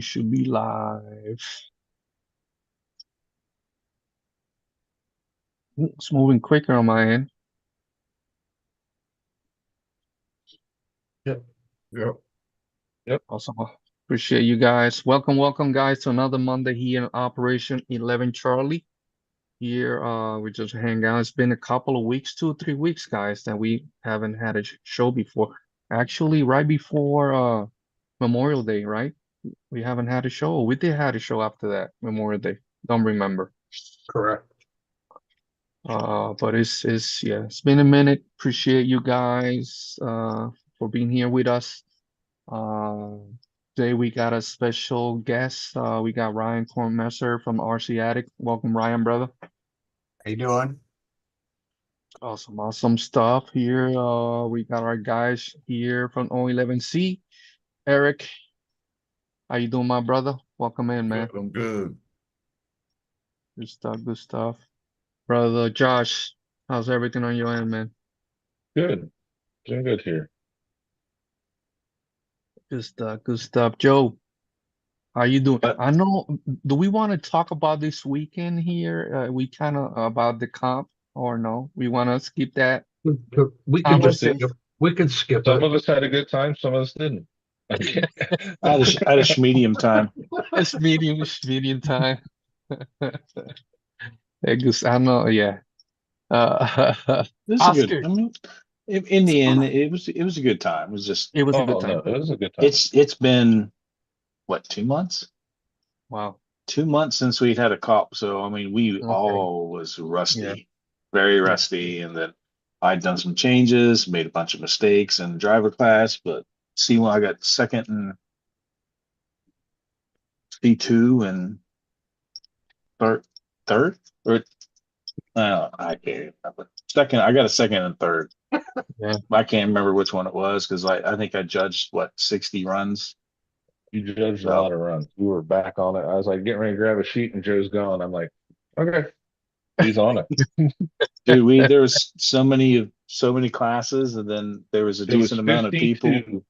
Should be live. It's moving quicker on my end. Yep. Awesome. Appreciate you guys. Welcome, guys, to another Monday here in Operation 11 Charlie. Here, we just hang out. It's been a couple of weeks, 2 or 3 weeks, guys, that we haven't had a show before. Actually, right before Memorial Day, right? We haven't had a show. We did have a show after that, Memorial Day. Don't remember. Correct. But it's been a minute. Appreciate you guys for being here with us. Today we got a special guest. We got Ryan Cornmesser from RC Addict. Welcome, Ryan, brother. How you doing? Awesome stuff here. We got our guys here from O11C. Eric, how you doing, my brother? Welcome in, man. I'm good. Good stuff. Brother Josh, how's everything on your end, man? Good. Doing good here. Good stuff. Joe, how you doing? Uh, I know, do we want to talk about this weekend here? We kind of about the comp or no? We want to skip that We can just conversation? we can skip Some it. of us had a good time, some of us didn't. Okay. I had a medium time. It's medium time. I know, yeah. This is Oscar, good. I mean, in the end, it was a good time. It was just it was a good Oh no, time. it was a good time. it's been what, 2 months? Wow. 2 months since we'd had a cop. So I mean, we Okay. all was rusty, Yeah. very rusty, and then I'd done some changes, made a bunch of mistakes in driver class, but see, when I got second in C2 and third or I can't remember. Second, I got a second and third. Yeah. I can't remember which one it was because I think I judged what, 60 runs. You judged a lot of runs. We were back on it. I was like getting ready to grab a sheet and Joe's gone. I'm like, okay, he's on it. Dude, there was so many classes, and then there was a It was decent amount of people.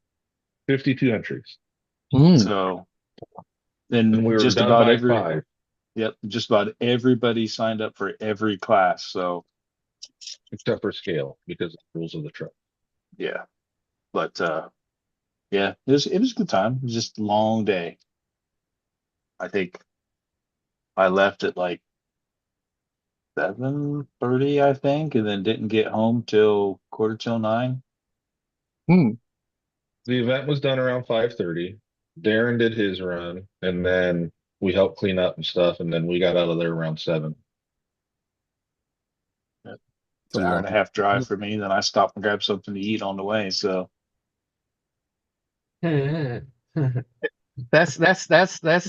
52 entries. So then And we were just done about by 5. just about everybody signed up for every class. So Except for scale because of the rules of the truck. yeah, but yeah, it was a good time. It was just a long day. I think I left at like 7:30, I think, and then didn't get home till 8:45. Hmm. The event was done around 5:30. Darren did his run, and then we helped clean up and stuff, and then we got out of there around 7. It's an hour and a half drive for me. Then I stopped and grabbed something to eat on the way. So That's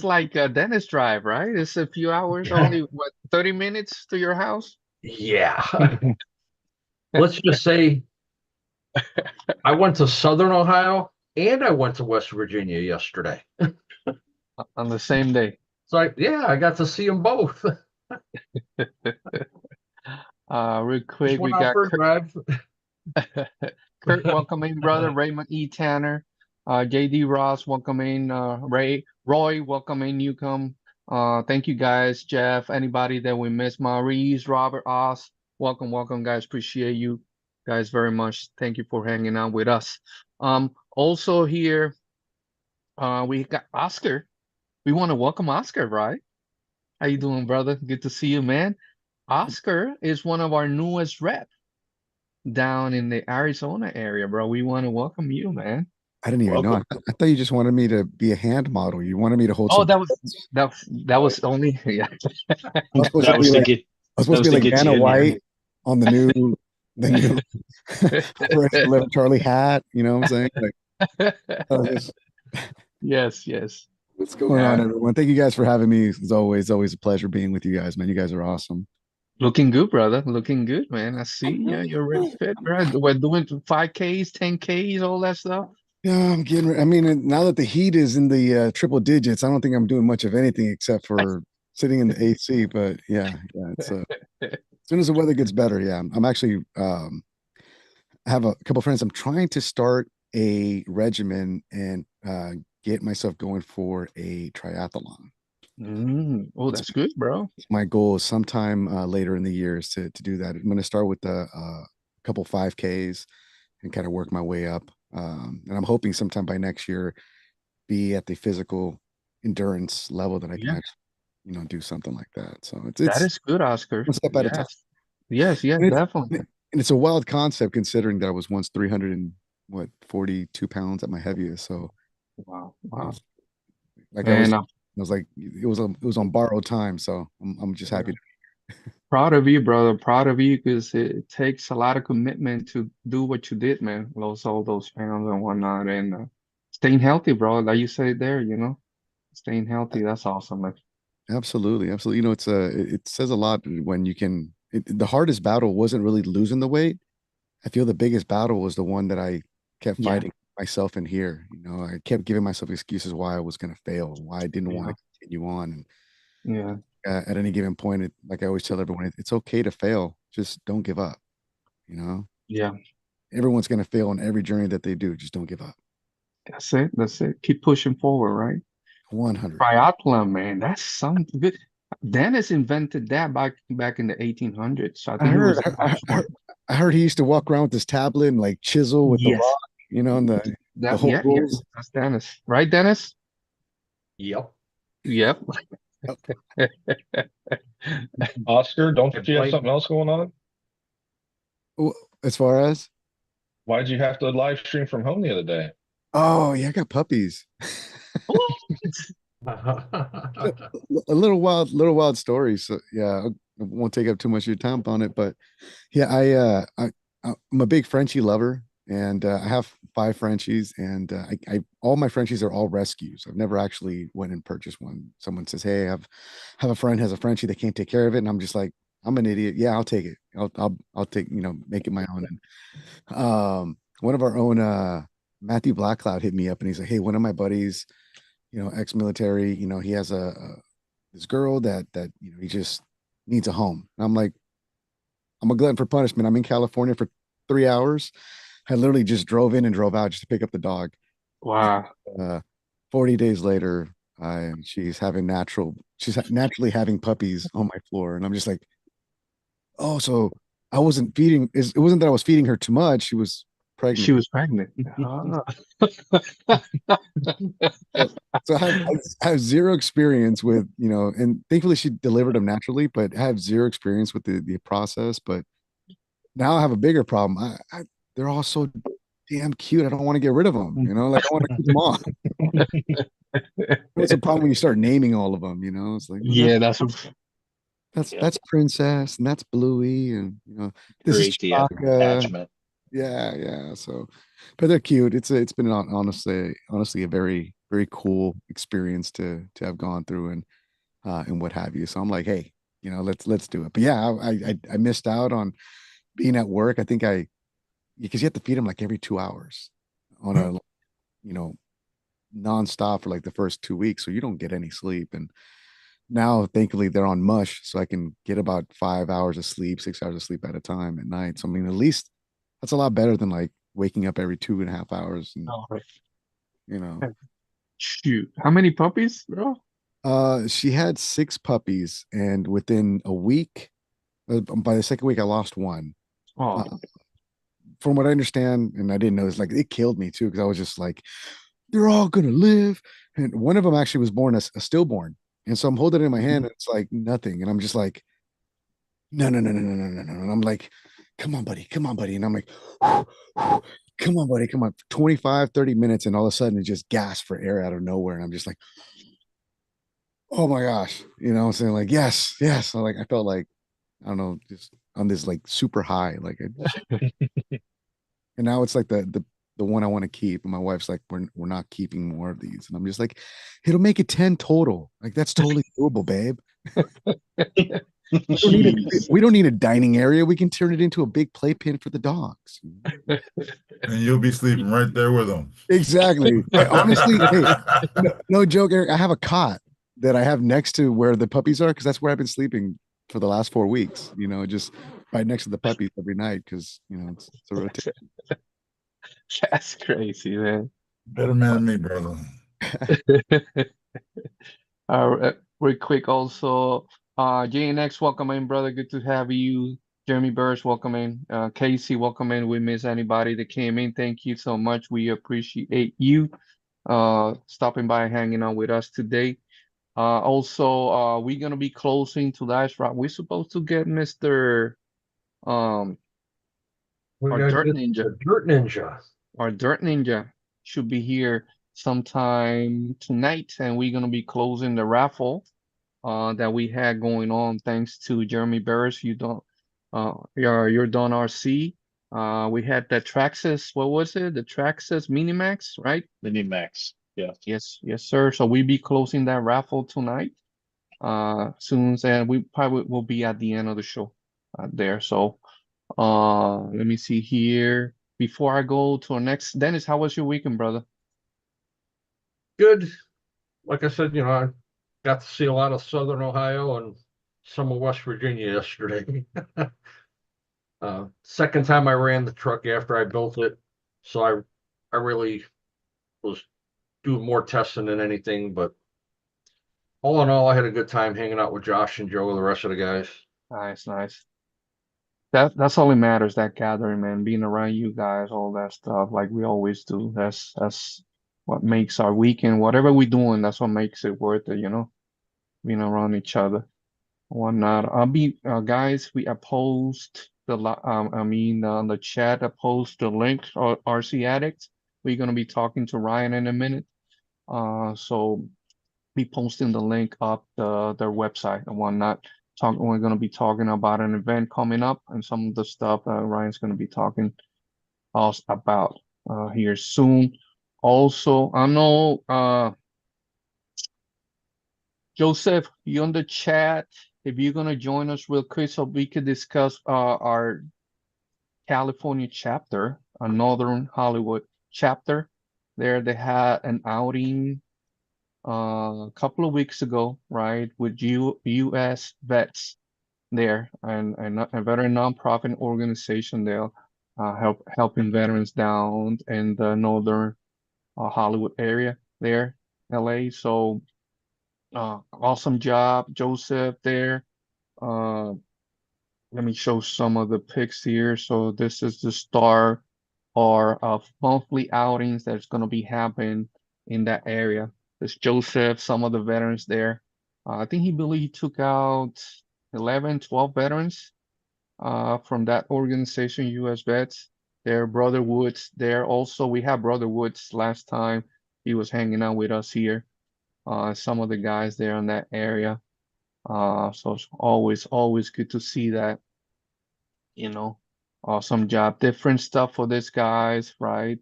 like a Dennis drive, right? It's a few hours, only what, 30 minutes to your house? Yeah. Let's just say I went to Southern Ohio and I went to West Virginia yesterday. On the same day. So I got to see them both. Real quick, we Went out got for a drive. Kurt, welcome in, brother. Raymond E. Tanner, JD Ross, welcome in. Roy, welcome in, Newcomb. Thank you guys, Jeff, anybody that we missed, Maurice, Robert, Oz, welcome, guys. Appreciate you guys very much. Thank you for hanging out with us. Also here, we got Oscar. We want to welcome Oscar, right? How you doing, brother? Good to see you, man. Oscar is one of our newest rep down in the Arizona area, bro. We want to welcome you, man. I didn't even know. I thought you just wanted me to be a hand model. You wanted me to hold. Oh, some that was only yeah. I was supposed that to was be to like get I was supposed to be like Vanna White on the new Operation 11 Charlie hat. You know what I'm saying? Like, Yes. What's going on, everyone? Thank you guys for having me. It's always a pleasure being with you guys, man. You guys are awesome. Looking good, brother. Looking good, man. I see. Yeah, you're ready fit, right? We're doing 5Ks, 10Ks, all that stuff. Yeah, I'm getting. I mean, now that the heat is in the triple digits, I don't think I'm doing much of anything except for sitting in the AC. But yeah, it's as soon as the weather gets better, yeah, I'm actually I have a couple friends. I'm trying to start a regimen and get myself going for a triathlon. Oh, that's good, bro. My goal is sometime later in the year is to do that. I'm going to start with a couple 5Ks and kind of work my way up. And I'm hoping sometime by next year be at the physical endurance level that I can Yes, actually, do something like that. So that it's is good, Oscar. one step at a time. Yes, yes, And it's, definitely. and it's a wild concept considering that I was once 342 pounds at my heaviest. So Wow, wow. like And I I'm was like it was on borrowed time. So I'm just happy. proud of you, brother. Proud of you because it takes a lot of commitment to do what you did, man. Lose all those pounds and whatnot, and staying healthy, bro. Like you said there, staying healthy. That's awesome, man. Absolutely, absolutely. It says a lot when you can. The hardest battle wasn't really losing the weight. I feel the biggest battle was the one that I kept Yeah, fighting myself in here. I kept giving myself excuses why I was going to fail, why I didn't want yeah, to continue on. yeah, And at any given point, like I always tell everyone, it's okay to fail. Just don't give up. You know, yeah. everyone's going to fail on every journey that they do. Just don't give up. That's it. That's it. Keep pushing forward, right? 100. Triathlon, man. That's something good. Dennis invented that back in the 1800s. So I I think he heard, was the first one. I heard he used to walk around with his tablet and like chisel with the Yes. rock, and the whole Yeah, yeah. rules. That's Dennis. Right, Dennis? Yep. Yep. Oscar, don't And you have play- something else going on? As far as, Why'd you have to live stream from home the other day? oh yeah, I got puppies. A little wild story. So yeah, I won't take up too much of your time on it, but yeah, I'm a big Frenchie lover, and I have 5 Frenchies, and I all my Frenchies are all rescues. I've never actually went and purchased one. Someone says, "Hey, I have a friend has a Frenchie, they can't take care of it," and I'm just like, I'm an idiot. Yeah, I'll take it. I'll take, make it my own. And one of our own Matthew Blackcloud hit me up and he's like, "Hey, one of my buddies, ex-military, he has this girl that he just needs a home." And I'm like, I'm a glutton for punishment. I'm in California for 3 hours. I literally just drove in and drove out just to pick up the dog. Wow. 40 days later, she's naturally having puppies on my floor. And I'm just like, oh, so I wasn't feeding, it wasn't that I was feeding her too much. She was pregnant. She was pregnant. Ah. So I have zero experience with, and thankfully she delivered them naturally, but I have zero experience with the process. But now I have a bigger problem. They're all so damn cute. I don't want to get rid of them, like I want to keep them on. What's the problem when you start naming all of them, It's like, well, Yeah, that's Princess and that's Bluey and, this is Create the Chewbacca. attachment. Yeah. So, but they're cute. It's been honestly a very, very cool experience to have gone through and what have you. So I'm like, hey, let's do it. But yeah, I missed out on being at work. I think because you have to feed them like every 2 hours on a, nonstop for like the first 2 weeks. So you don't get any sleep. And now thankfully they're on mush. So I can get about 5 hours of sleep, 6 hours of sleep at a time at night. So I mean, at least that's a lot better than like waking up every 2.5 hours and, shoot. How many puppies, bro? she had 6 puppies, and within a week, by the second week, I lost one. Oh, From what I understand, and I didn't know this, like it killed me too, because I was just like, they're all gonna live. And one of them actually was born a stillborn. And so I'm holding it in my hand and it's like nothing. And I'm just like, no. And I'm like, come on, buddy. And I'm like, come on, buddy. Come on. 25, 30 minutes. And all of a sudden it just gasped for air out of nowhere. And I'm just like, oh my gosh. I'm saying like, yes. So like, I felt like, I don't know, just on this like super high, like, and now it's like the one I want to keep. And my wife's like, we're not keeping more of these. And I'm just like, it'll make it 10 total. Like, that's totally doable, babe. We don't need a dining area. We can turn it into a big playpen for the dogs. And you'll be sleeping right there with them. Exactly. Honestly, hey, no joke, Eric. I have a cot that I have next to where the puppies are, because that's where I've been sleeping for the last 4 weeks. Just right next to the puppies every night, because it's a rotation. That's crazy, man. Better man than me, brother. Real quick also, JNX, welcome in, brother. Good to have you. Jeremy Burris, welcome in. Casey, welcome in. We miss anybody that came in. Thank you so much. We appreciate you stopping by and hanging out with us today. Also, we're gonna be closing tonight's round. We're supposed to get Mr. Um We our got Dirt the Ninja. Dirt Ninja. Our Dirt Ninja should be here sometime tonight, and we're gonna be closing the raffle that we had going on thanks to Jeremy Barris. You don't you're done RC. We had the Traxxas, what was it? The Traxxas Minimax, right? Minimax. Yeah. Yes, yes, sir. So we'll be closing that raffle tonight. Soon, and we probably will be at the end of the show there. So let me see here. Before I go to our next, Dennis, how was your weekend, brother? Good. Like I said, I got to see a lot of Southern Ohio and some of West Virginia yesterday. Second time I ran the truck after I built it, so I really was doing more testing than anything. But all in all, I had a good time hanging out with Josh and Joe and the rest of the guys. Nice, nice. That's all that matters, that gathering, man, being around you guys, all that stuff, like we always do. That's what makes our weekend, whatever we're doing, that's what makes it worth it, being around each other, whatnot. I'll be guys, we post on the chat, I post the link or RC Addict. We're gonna be talking to Ryan in a minute. So be posting the link up their website and whatnot. We're going to be talking about an event coming up and some of the stuff Ryan's going to be talking us about here soon. Also, I know Joseph, you on the chat. If you're going to join us real quick so we could discuss our California chapter, a Northern Hollywood chapter. There they had an outing a couple of weeks ago, right, with U.S. vets there, and a veteran nonprofit organization there, helping veterans down in the northern Hollywood area there, LA. So awesome job, Joseph there. Let me show some of the pics here. So this is the start of monthly outings that's going to be happening in that area. There's Joseph, some of the veterans there. I think he took out 11, 12 veterans from that organization, U.S. Vets. There, Brother Woods there. Also, we have Brother Woods last time. He was hanging out with us here. Some of the guys there in that area. So it's always good to see that, awesome job. Different stuff for these guys, right?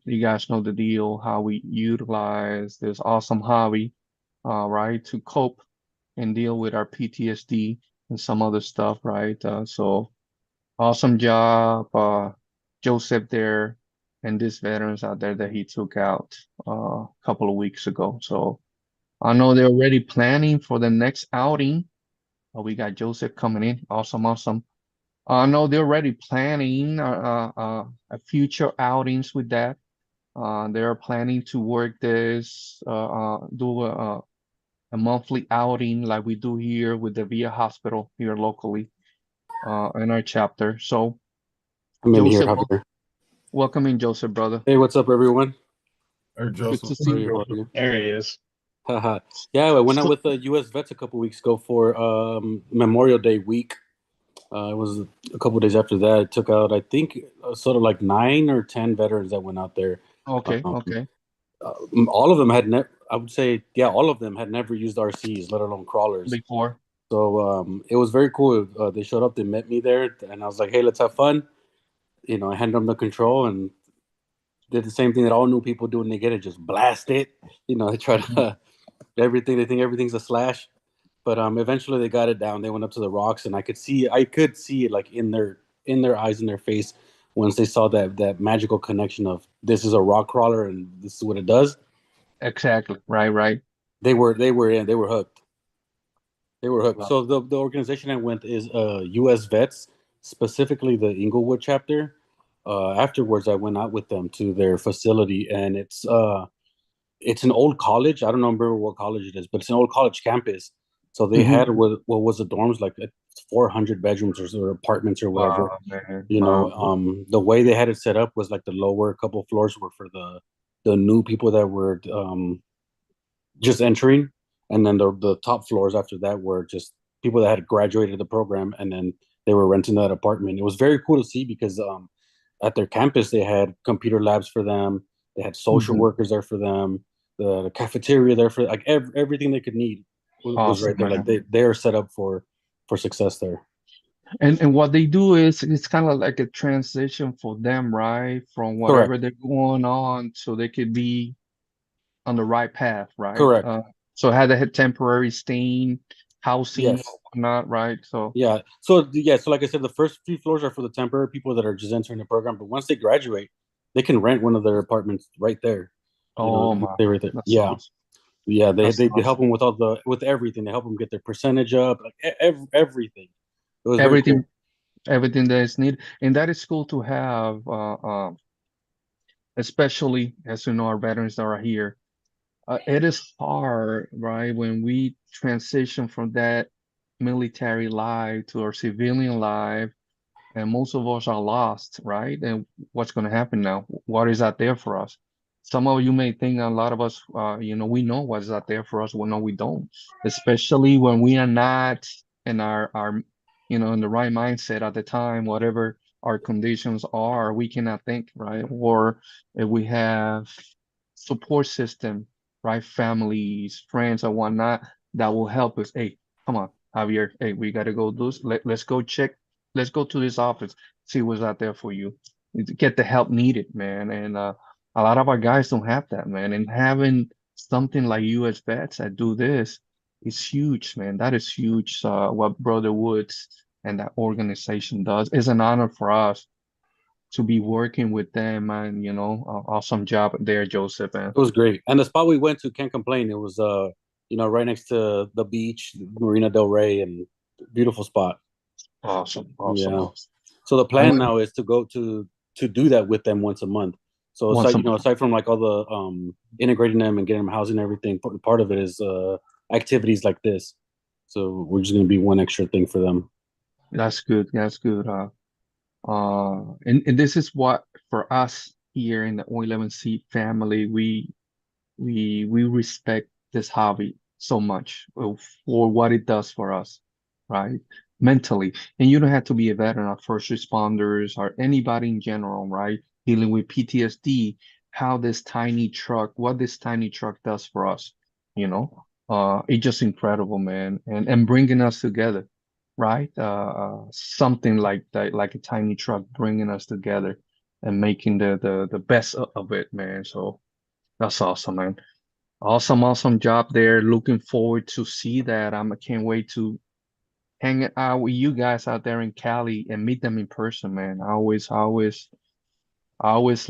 You guys know the deal, how we utilize this awesome hobby, right, to cope and deal with our PTSD and some other stuff, right? So awesome job, Joseph there, and these veterans out there that he took out a couple of weeks ago. So I know they're already planning for the next outing. We got Joseph coming in. Awesome, awesome. I know they're already planning a future outings with that. They're planning to work this, do a monthly outing like we do here with the VIA Hospital here locally in our chapter. So, I'm in here, Joseph, Javier. welcome in, Joseph, brother. Hey, what's up, everyone? Hey, Good Joseph. to see you. How are you? There he is. Haha. Yeah, I went out with the U.S. Vets a couple weeks ago for Memorial Day week. It was a couple days after that. I took out, I think, sort of like 9 or 10 veterans that went out there. Okay, okay. All of them had I would say, yeah, all of them had never used RCs, let alone crawlers. Before. So it was very cool. They showed up, they met me there, and I was like, hey, let's have fun. I handed them the control and did the same thing that all new people do when they get it, just blast it. They try to everything. They think everything's a slash. But eventually they got it down. They went up to the rocks, and I could see it like in their eyes, in their face, once they saw that magical connection of this is a rock crawler and this is what it does. Exactly. Right. They were hooked. They were hooked. Wow. So the organization I went is U.S. Vets, specifically the Inglewood chapter. afterwards I went out with them to their facility, and it's an old college. I don't remember what college it is, but it's an old college campus. So they had what was the dorms, like 400 bedrooms or apartments or whatever. Wow, man. You know, the way they had it set up was like the lower couple floors were for the new people that were just entering, and then the top floors after that were just people that had graduated the program, and then they were renting that apartment. It was very cool to see because at their campus they had computer labs for them, they had social workers there for them, the cafeteria there for like everything they could need was right Awesome, there. man. Like they're set up for success there. And what they do is it's kind of like a transition for them, right? From whatever Correct. they're going on, so they could be on the right path, right? Correct. So had a temporary staying, housing, Yes. or whatnot, right? So Yeah. So like I said, the first few floors are for the temporary people that are just entering the program. But once they graduate, they can rent one of their apartments right there. You oh know, my, they're right there. that's Yeah. awesome. Yeah. They That's they help awesome. them with everything. They help them get their percentage up, like everything. It was very Everything, cool. everything that is needed, and that is cool to have. Especially as you know, our veterans that are here. It is hard, right, when we transition from that military life to our civilian life, and most of us are lost, right? And what's going to happen now? What is out there for us? Some of you may think a lot of us, we know what's out there for us. Well, no, we don't. Especially when we are not in our, in the right mindset at the time, whatever our conditions are, we cannot think, right? Or if we have support system, right? Families, friends, or whatnot that will help us. Hey, come on, Javier. Hey, we gotta go do this. Let's go check. Let's go to this office, see what's out there for you. Get the help needed, man. And a lot of our guys don't have that, man. And having something like US Vets that do this is huge, man. That is huge. What Brother Woods and that organization does. It's an honor for us to be working with them, and awesome job there, Joseph, man. It was great. And the spot we went to, can't complain. It was right next to the beach, Marina Del Rey, and beautiful spot. Awesome, Yeah. awesome. So the plan now is to go to do that with them once a month. So Once aside, a aside from like all the integrating them and getting them housing and everything, part of it is activities like this. So we're just gonna be one extra thing for them. That's good. That's good. And this is what for us here in the O11C family, we respect this hobby so much for what it does for us, right? Mentally. And you don't have to be a veteran or first responders or anybody in general, right? Dealing with PTSD, what this tiny truck does for us, you know? It's just incredible, man. And bringing us together, right? Something like that, like a tiny truck bringing us together and making the best of it, man. So that's awesome, man. Awesome job there. Looking forward to see that. I can't wait to hang out with you guys out there in Cali and meet them in person, man. I always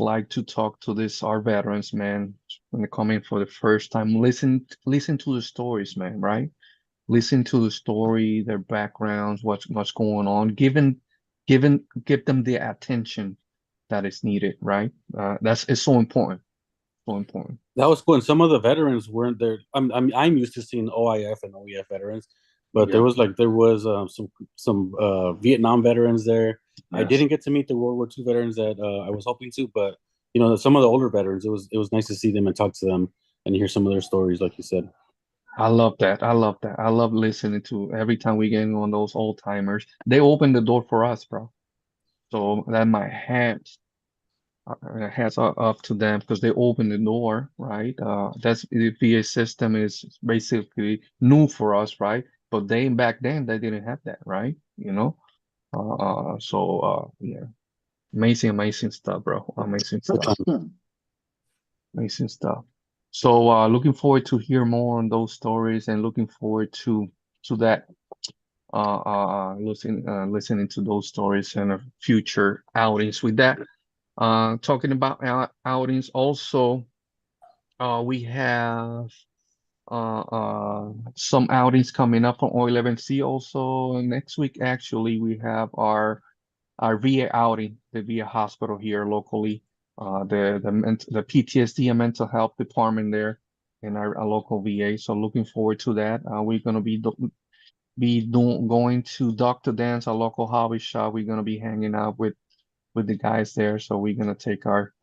like to talk to our veterans, man, when they come in for the first time. Listen to the stories, man, right? Listen to the story, their backgrounds, what's going on. Give them the attention that is needed, right? It's so important. So important. That was cool. And some of the veterans weren't there. I'm used to seeing OIF and OEF veterans, but Yeah. there was some Vietnam veterans there. I Yes. didn't get to meet the World War II veterans that I was hoping to, but some of the older veterans, it was nice to see them and talk to them and hear some of their stories, like you said. I love that. I love that. I love listening to every time we get on those old timers. They open the door for us, bro. So that my hats are off to them because they open the door, right? That's the VA system is basically new for us, right? But back then they didn't have that, right? Yeah, amazing stuff, bro. Amazing stuff. Amazing stuff. So looking forward to hear more on those stories and looking forward to that listening to those stories and future outings with that. Talking about outings also, we have some outings coming up on O11C also next week. Actually, we have our our VA outing, the VA hospital here locally, the PTSD and mental health department there in our local VA. So looking forward to that. We're gonna going to Dr. Dan's, a local hobby shop. We're gonna be hanging out with the guys there. So we're gonna take our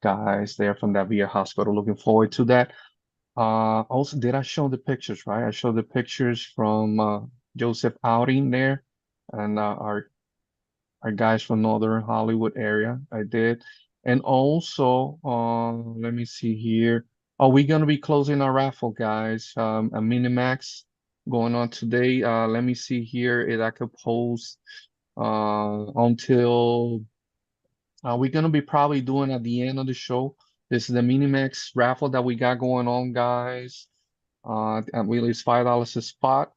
guys there from that VA hospital. Looking forward to that. Also, did I show the pictures, right? I showed the pictures from Joseph outing there, and our guys from Northern Hollywood area. I did. And also, let me see here. Oh, we're gonna be closing our raffle, guys. A Minimax going on today. Let me see here if I could post until we're gonna be probably doing at the end of the show. This is the Minimax raffle that we got going on, guys. And really it's $5 a spot,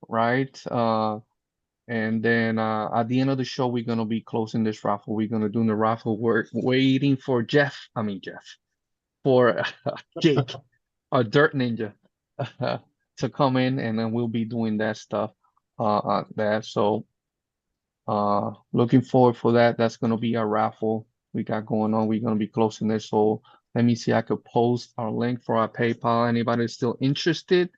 right? And then at the end of the show, we're gonna be closing this raffle. We're gonna do the raffle work, waiting for for Jake, our Dirt Ninja, to come in, and then we'll be doing that stuff there. So looking forward for that. That's gonna be our raffle we got going on. We're gonna be closing this. So let me see. I could post our link for our PayPal. Anybody still interested?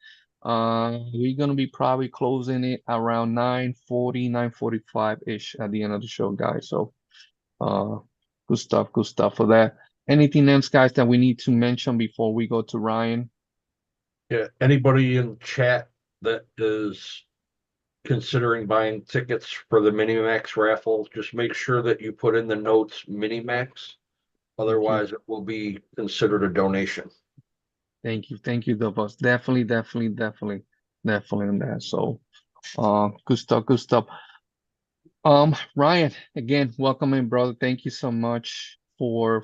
We're gonna be probably closing it around 9:40, 9:45-ish at the end of the show, guys. So good stuff for that. Anything else, guys, that we need to mention before we go to Ryan? Yeah, anybody in chat that is considering buying tickets for the Minimax raffle, just make sure that you put in the notes Minimax. Otherwise, it will be considered a donation. Thank you, Dobos. Definitely on that. So, good stuff. Ryan, again, welcome in, brother. Thank you so much for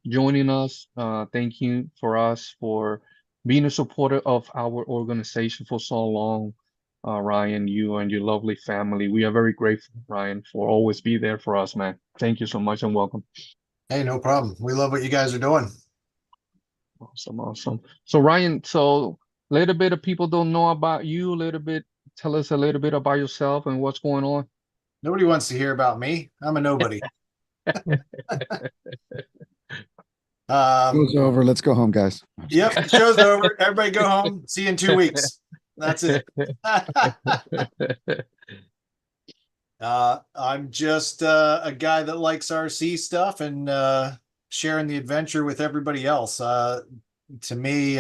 joining us. Thank you for being a supporter of our organization for so long. Ryan, you and your lovely family. We are very grateful, Ryan, for always be there for us, man. Thank you so much and welcome. Hey, no problem. We love what you guys are doing. Awesome. So Ryan, so a little bit of people don't know about you, tell us a little bit about yourself and what's going on. Nobody wants to hear about me. I'm a nobody. Show's over. Let's go home, guys. Yep, the show's over. Everybody go home. See you in 2 weeks. That's it. I'm just a guy that likes RC stuff and sharing the adventure with everybody else. To me,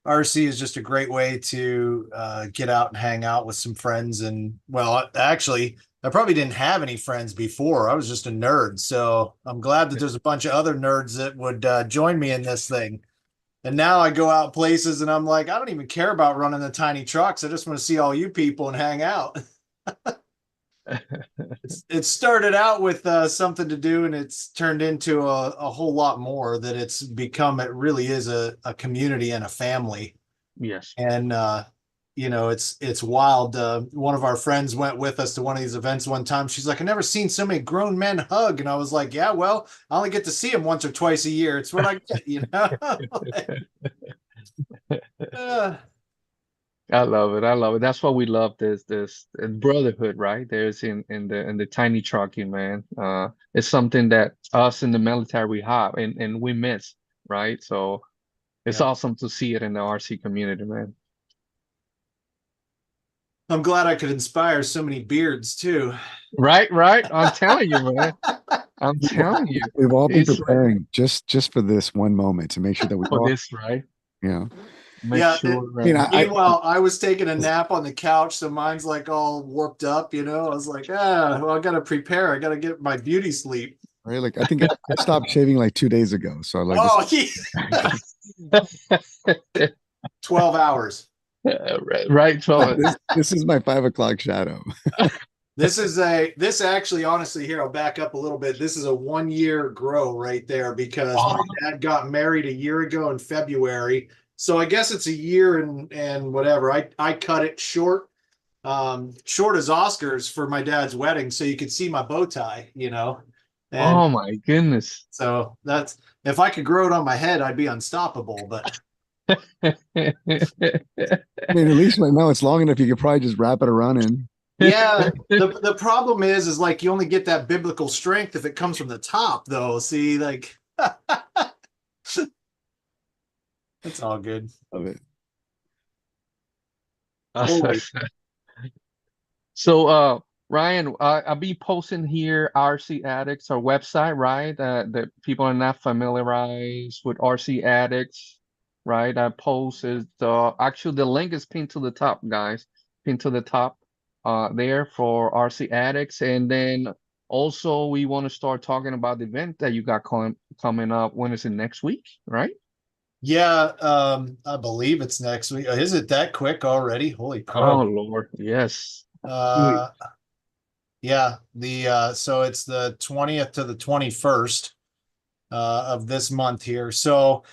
RC is just a great way to get out and hang out with some friends. And well, actually, I probably didn't have any friends before. I was just a nerd. So I'm glad that there's a bunch of other nerds that would join me in this thing. And now I go out places and I'm like, I don't even care about running the tiny trucks. I just want to see all you people and hang out. It started out with something to do, and it's turned into a whole lot more. That it's become. It really is a community and a family. Yes. And it's wild. One of our friends went with us to one of these events one time. She's like, "I've never seen so many grown men hug," and I was like, "Yeah, well, I only get to see them once or twice a year. It's what I get, you know." I love it. That's why we love this brotherhood, right? There's in the tiny trucking, man. It's something that us in the military we have and we miss, right? So it's awesome to see it in the RC community, man. I'm glad I could inspire so many beards too. Right. I'm telling you, man. I'm telling you. We've all been It's preparing just for this one moment to make sure that we for all, this, right? yeah. Make sure. Meanwhile, I was taking a nap on the couch, so mine's like all warped up, you know. I was like, well, I gotta prepare. I gotta get my beauty sleep. Right, like I think I stopped shaving like 2 days ago. So like, yeah. 12 hours. Right. 12. This is my 5 o'clock shadow. This actually, honestly, here, I'll back up a little bit. This is a 1-year grow right there because my dad got married a year ago in February. So I guess it's a year and whatever. I cut it short as Oscars for my dad's wedding, so you could see my bow tie, you know. And oh my goodness. So that's, if I could grow it on my head, I'd be unstoppable. But I mean, at least right now it's long enough you could probably just wrap it around in Yeah, the problem is like you only get that biblical strength if it comes from the top, though. See, like it's all good. Love it. Holy. So, Ryan, I'll be posting here RC Addicts, our website, right? That people are not familiarized with RC Addicts, right? I post is actually the link is pinned to the top, guys. Pinned to the top, there for RC Addicts, and then also we want to start talking about the event that you got coming up. When is it? Next week, right? Yeah, I believe it's next week. Is it that quick already? Holy crap. Oh Lord, yes. Yeah, so it's the 20th to the 21st of this month here. So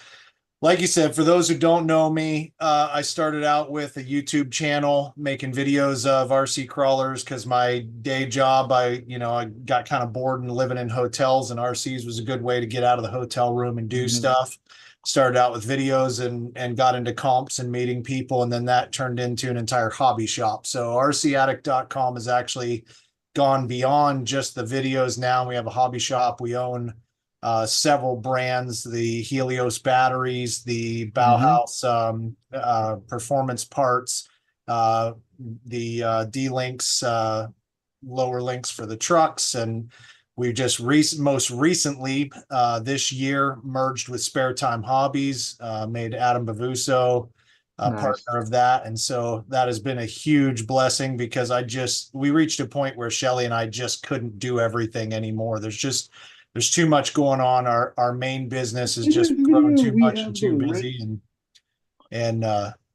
like you said, for those who don't know me, I started out with a YouTube channel making videos of RC crawlers because my day job, I got kind of bored and living in hotels, and RCs was a good way to get out of the hotel room and do stuff. Started out with videos and got into comps and meeting people, and then that turned into an entire hobby shop. So rcaddict.com has actually gone beyond just the videos. Now we have a hobby shop. We own several brands, the Helios batteries, the BowHouse performance parts, the D-Links, lower links for the trucks. And we just most recently this year merged with Spare Time Hobbies, made Adam Bavuso a partner of that. And so that has been a huge blessing because we reached a point where Shelly and I just couldn't do everything anymore. There's too much going on. Our main business is just grown too much and too busy.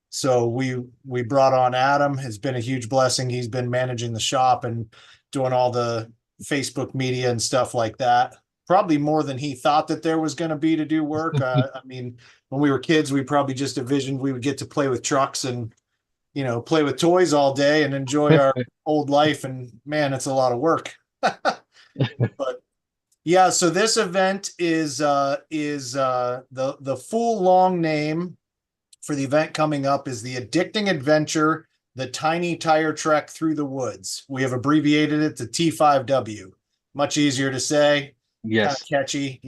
So we brought on Adam. It's been a huge blessing. He's been managing the shop and doing all the Facebook media and stuff like that. Probably more than he thought that there was going to be to do work. I mean, when we were kids, we probably just envisioned we would get to play with trucks and, play with toys all day and enjoy our old life. And man, it's a lot of work. But yeah, so this event is the full long name for the event coming up is the Addicting Adventure, the Tiny Tire Trek Through the Woods. We have abbreviated it to T5W. Much easier to say. Yes. Kind of catchy,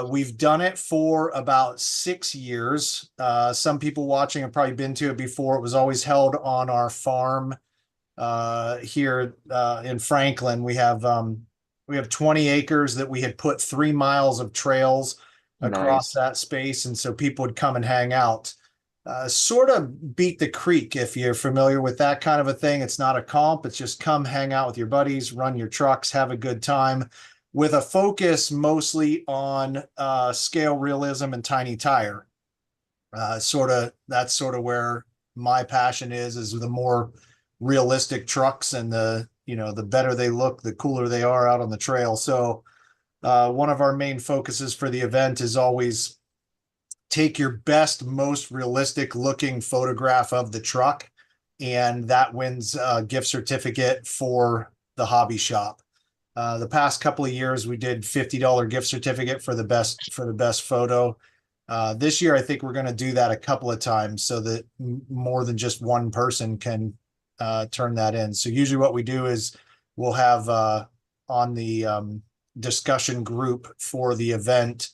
We've done it for about 6 years. Some people watching have probably been to it before. It was always held on our farm here in Franklin. We have 20 acres that we had put 3 miles of trails across that space. And so people would come and hang out. Sort of beat the creek if you're familiar with that kind of a thing. It's not a comp. It's just come hang out with your buddies, run your trucks, have a good time with a focus mostly on scale realism and tiny tire. That's sort of where my passion is the more realistic trucks and the better they look, the cooler they are out on the trail. So one of our main focuses for the event is always take your best, most realistic looking photograph of the truck, and that wins a gift certificate for the hobby shop. The past couple of years, we did $50 gift certificate for the best photo. This year, I think we're going to do that a couple of times so that more than just one person can turn that in. So usually what we do is we'll have on the discussion group for the event,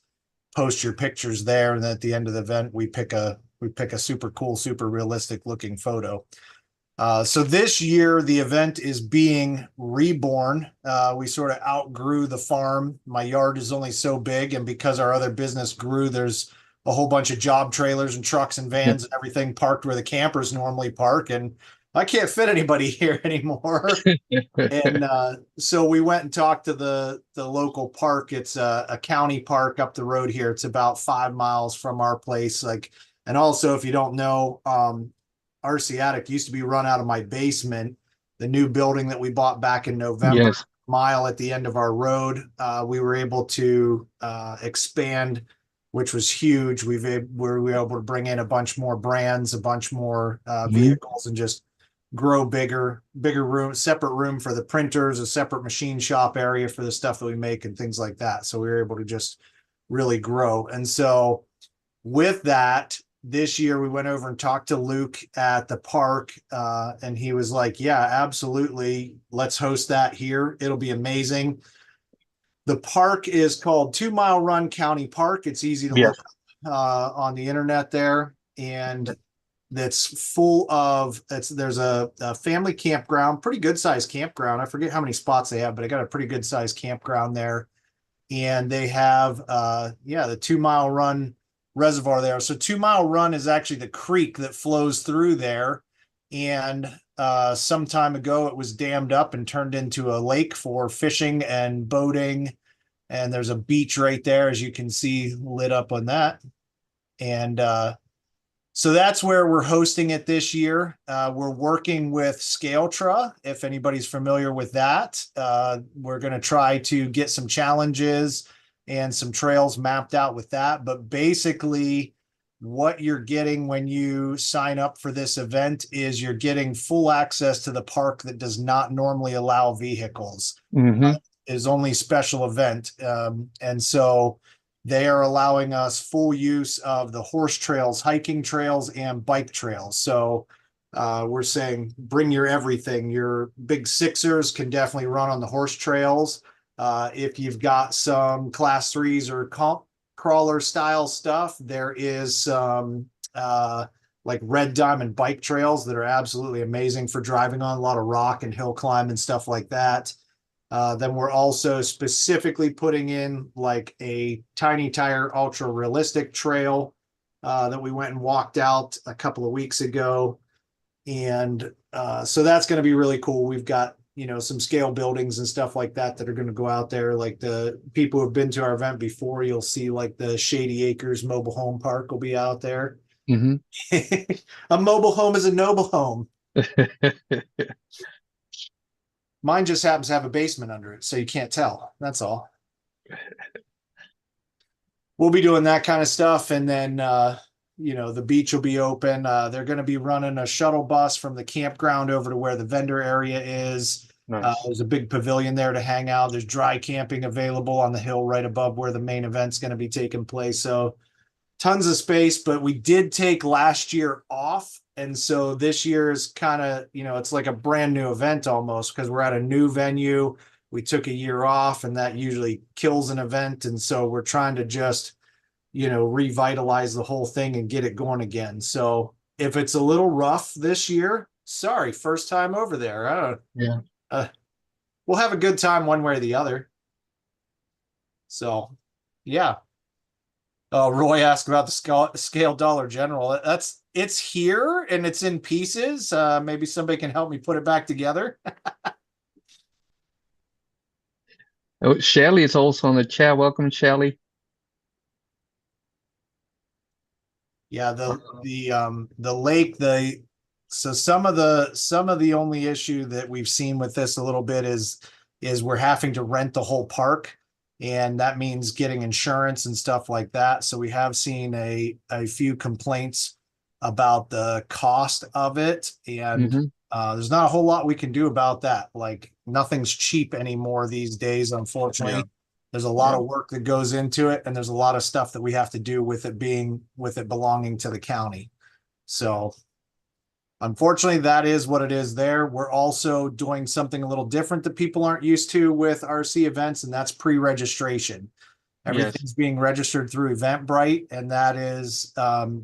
post your pictures there, and at the end of the event we pick a super cool, super realistic looking photo. So this year the event is being reborn. We sort of outgrew the farm. My yard is only so big, and because our other business grew, there's a whole bunch of job trailers and trucks and vans and everything parked where the campers normally park, and I can't fit anybody here anymore. And so we went and talked to the local park. It's a county park up the road here. It's about 5 miles from our place. And also, if you don't know, RC Addict used to be run out of my basement. The new building that we bought back in November, mile at the end of our road, we were able to expand, which was huge. We were able to bring in a bunch more brands, a bunch more vehicles, and just grow bigger room, separate room for the printers, a separate machine shop area for the stuff that we make and things like that. So we were able to just really grow. And so with that, this year we went over and talked to Luke at the park, and he was like, yeah, absolutely. Let's host that here. It'll be amazing. The park is called 2 Mile Run County Park. It's easy to look on the internet there. And that's full of, there's a family campground, pretty good sized campground. I forget how many spots they have, but I got a pretty good sized campground there. And they have, the 2 Mile Run reservoir there. So 2 Mile Run is actually the creek that flows through there. And some time ago, it was dammed up and turned into a lake for fishing and boating. And there's a beach right there, as you can see, lit up on that. And so that's where we're hosting it this year. We're working with Scaletra, if anybody's familiar with that. We're going to try to get some challenges and some trails mapped out with that. But basically, what you're getting when you sign up for this event is you're getting full access to the park that does not normally allow vehicles. Is only special event. And so they are allowing us full use of the horse trails, hiking trails, and bike trails. So we're saying bring your everything. Your big sixers can definitely run on the horse trails. If you've got some class 3s or crawler style stuff, there is some like red diamond bike trails that are absolutely amazing for driving on, a lot of rock and hill climb and stuff like that. Then we're also specifically putting in like a tiny tire ultra realistic trail that we went and walked out a couple of weeks ago. And so that's going to be really cool. We've got, some scale buildings and stuff like that that are going to go out there. Like the people who have been to our event before, you'll see like the Shady Acres mobile home park will be out there. A mobile home is a noble home. Mine just happens to have a basement under it, so you can't tell. That's all. We'll be doing that kind of stuff. And then, the beach will be open. They're going to be running a shuttle bus from the campground over to where the vendor area is. Nice. There's a big pavilion there to hang out. There's dry camping available on the hill right above where the main event's going to be taking place. So tons of space, but we did take last year off. And so this year is kind of, it's like a brand new event almost because we're at a new venue. We took a year off and that usually kills an event. And so we're trying to just, revitalize the whole thing and get it going again. So if it's a little rough this year, sorry, first time over there. We'll have a good time one way or the other. So, yeah. Roy asked about the scale Dollar General. It's here and it's in pieces. Maybe somebody can help me put it back together. Shelly is also on the chat. Welcome, Shelly. Yeah, the lake, so some of the only issue that we've seen with this a little bit is we're having to rent the whole park. And that means getting insurance and stuff like that. So we have seen a few complaints about the cost of it. And there's not a whole lot we can do about that. Like nothing's cheap anymore these days, unfortunately. Yeah. There's a lot of work that goes into it. And there's a lot of stuff that we have to do with it belonging to the county. So unfortunately, that is what it is there. We're also doing something a little different that people aren't used to with RC events, and that's pre-registration. Everything's being registered through Eventbrite, and that is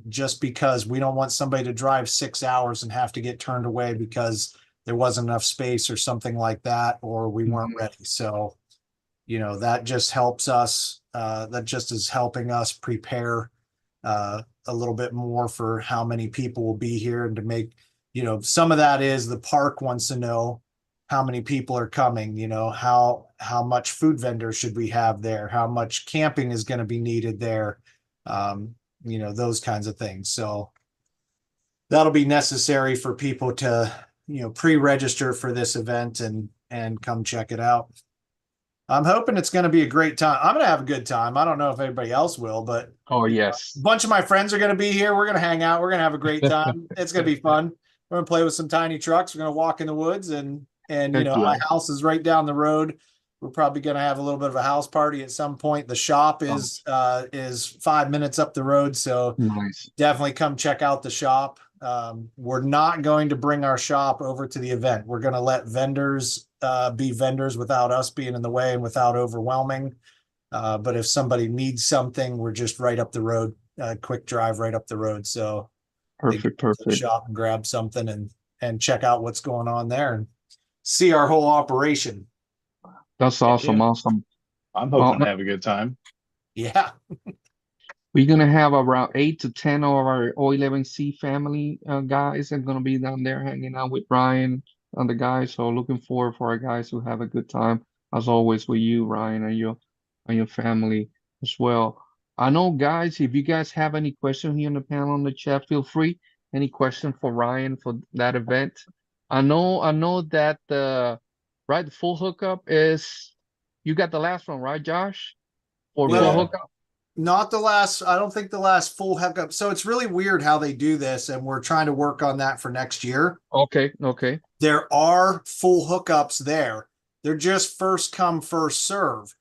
just because we don't want somebody to drive 6 hours and have to get turned away because there wasn't enough space or something like that, or we weren't ready. So, that just helps us. That just is helping us prepare a little bit more for how many people will be here and to make, some of that is the park wants to know how many people are coming, how much food vendors should we have there? How much camping is going to be needed there? Those kinds of things. So that'll be necessary for people to, pre-register for this event and come check it out. I'm hoping it's going to be a great time. I'm going to have a good time. I don't know if everybody else will, but a bunch of my friends are going to be here. We're going to hang out. We're going to have a great time. It's going to be fun. We're going to play with some tiny trucks. We're going to walk in the woods and my house is right down the road We're probably going to have a little bit of a house party at some point. The shop is 5 minutes up the road, so Nice. definitely come check out the shop. We're not going to bring our shop over to the event. We're going to let vendors be vendors without us being in the way and without overwhelming. But if somebody needs something, we're just right up the road, quick drive right up the road. So they Perfect, go to the perfect. shop and grab something and check out what's going on there and see our whole operation. That's awesome, yeah. awesome. I'm hoping Well, to have a good time. Yeah. we're gonna have around 8 to 10 of our O11C family guys are gonna be down there hanging out with Ryan and the guys. So looking forward for our guys to have a good time as always with you, Ryan, and your family as well. I know, guys, if you guys have any questions here on the panel on the chat, feel free. Any question for Ryan for that event? I know that the full hookup is you got the last one, right, Josh? For full Well, hookup? not the last, I don't think the last full hookup. So it's really weird how they do this, and we're trying to work on that for next year. Okay, okay. There are full hookups there. They're just first come, first serve.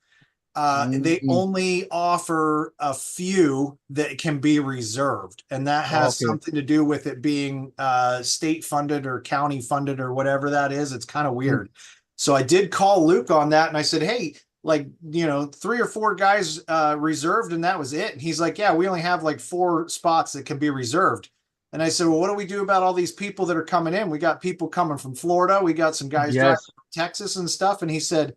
They Mm. only offer a few that can be reserved, and that has Okay. something to do with it being state funded or county funded or whatever that is. It's kind of weird. So I did call Luke on that, and I said, hey, like, 3 or 4 guys reserved, and that was it. And he's like, yeah, we only have like 4 spots that can be reserved. And I said, well, what do we do about all these people that are coming in? We got people coming from Florida. We got some guys driving Yes. from Texas and stuff. And he said,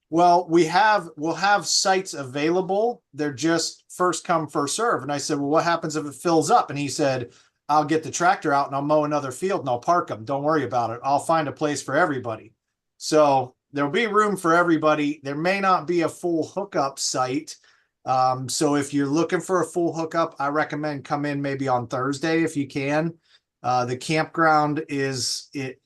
well, we'll have sites available. They're just first come, first serve. And I said, well, what happens if it fills up? And he said, I'll get the tractor out and I'll mow another field and I'll park them. Don't worry about it. I'll find a place for everybody. So there'll be room for everybody. There may not be a full hookup site. So if you're looking for a full hookup, I recommend come in maybe on Thursday if you can. The campground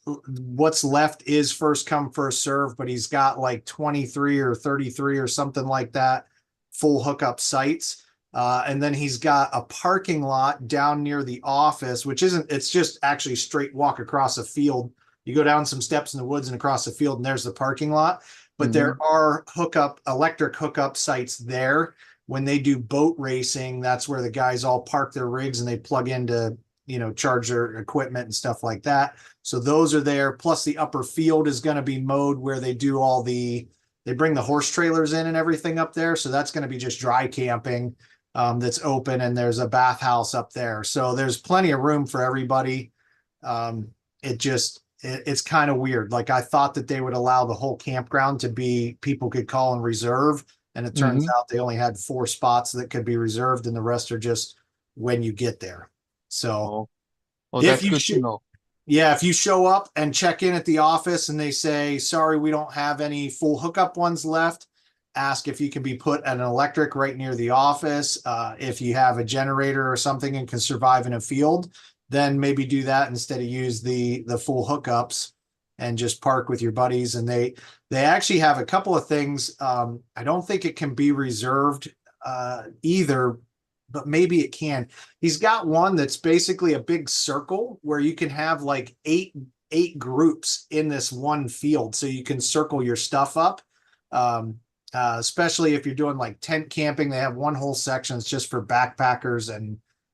what's left is first come, first serve, but he's got like 23 or 33 or something like that full hookup sites. And then he's got a parking lot down near the office, it's just actually straight walk across a field. You go down some steps in the woods and across the field, and there's the parking lot. But there are electric hookup sites there. When they do boat racing, that's where the guys all park their rigs and they plug into, charge their equipment and stuff like that. So those are there. Plus the upper field is going to be mowed where they do they bring the horse trailers in and everything up there. So that's going to be just dry camping that's open, and there's a bathhouse up there. So there's plenty of room for everybody. It's kind of weird. Like, I thought that they would allow the whole campground to be people could call and reserve. And it turns out they only had 4 spots that could be reserved, and the rest are just when you get there. So That's good to know. yeah, if you show up and check in at the office and they say, sorry, we don't have any full hookup ones left, ask if you can be put at an electric right near the office. If you have a generator or something and can survive in a field, then maybe do that instead of use the full hookups and just park with your buddies. And they actually have a couple of things. I don't think it can be reserved either, but maybe it can. He's got one that's basically a big circle where you can have like eight groups in this one field. So you can circle your stuff up. Especially if you're doing like tent camping, they have one whole section that's just for backpackers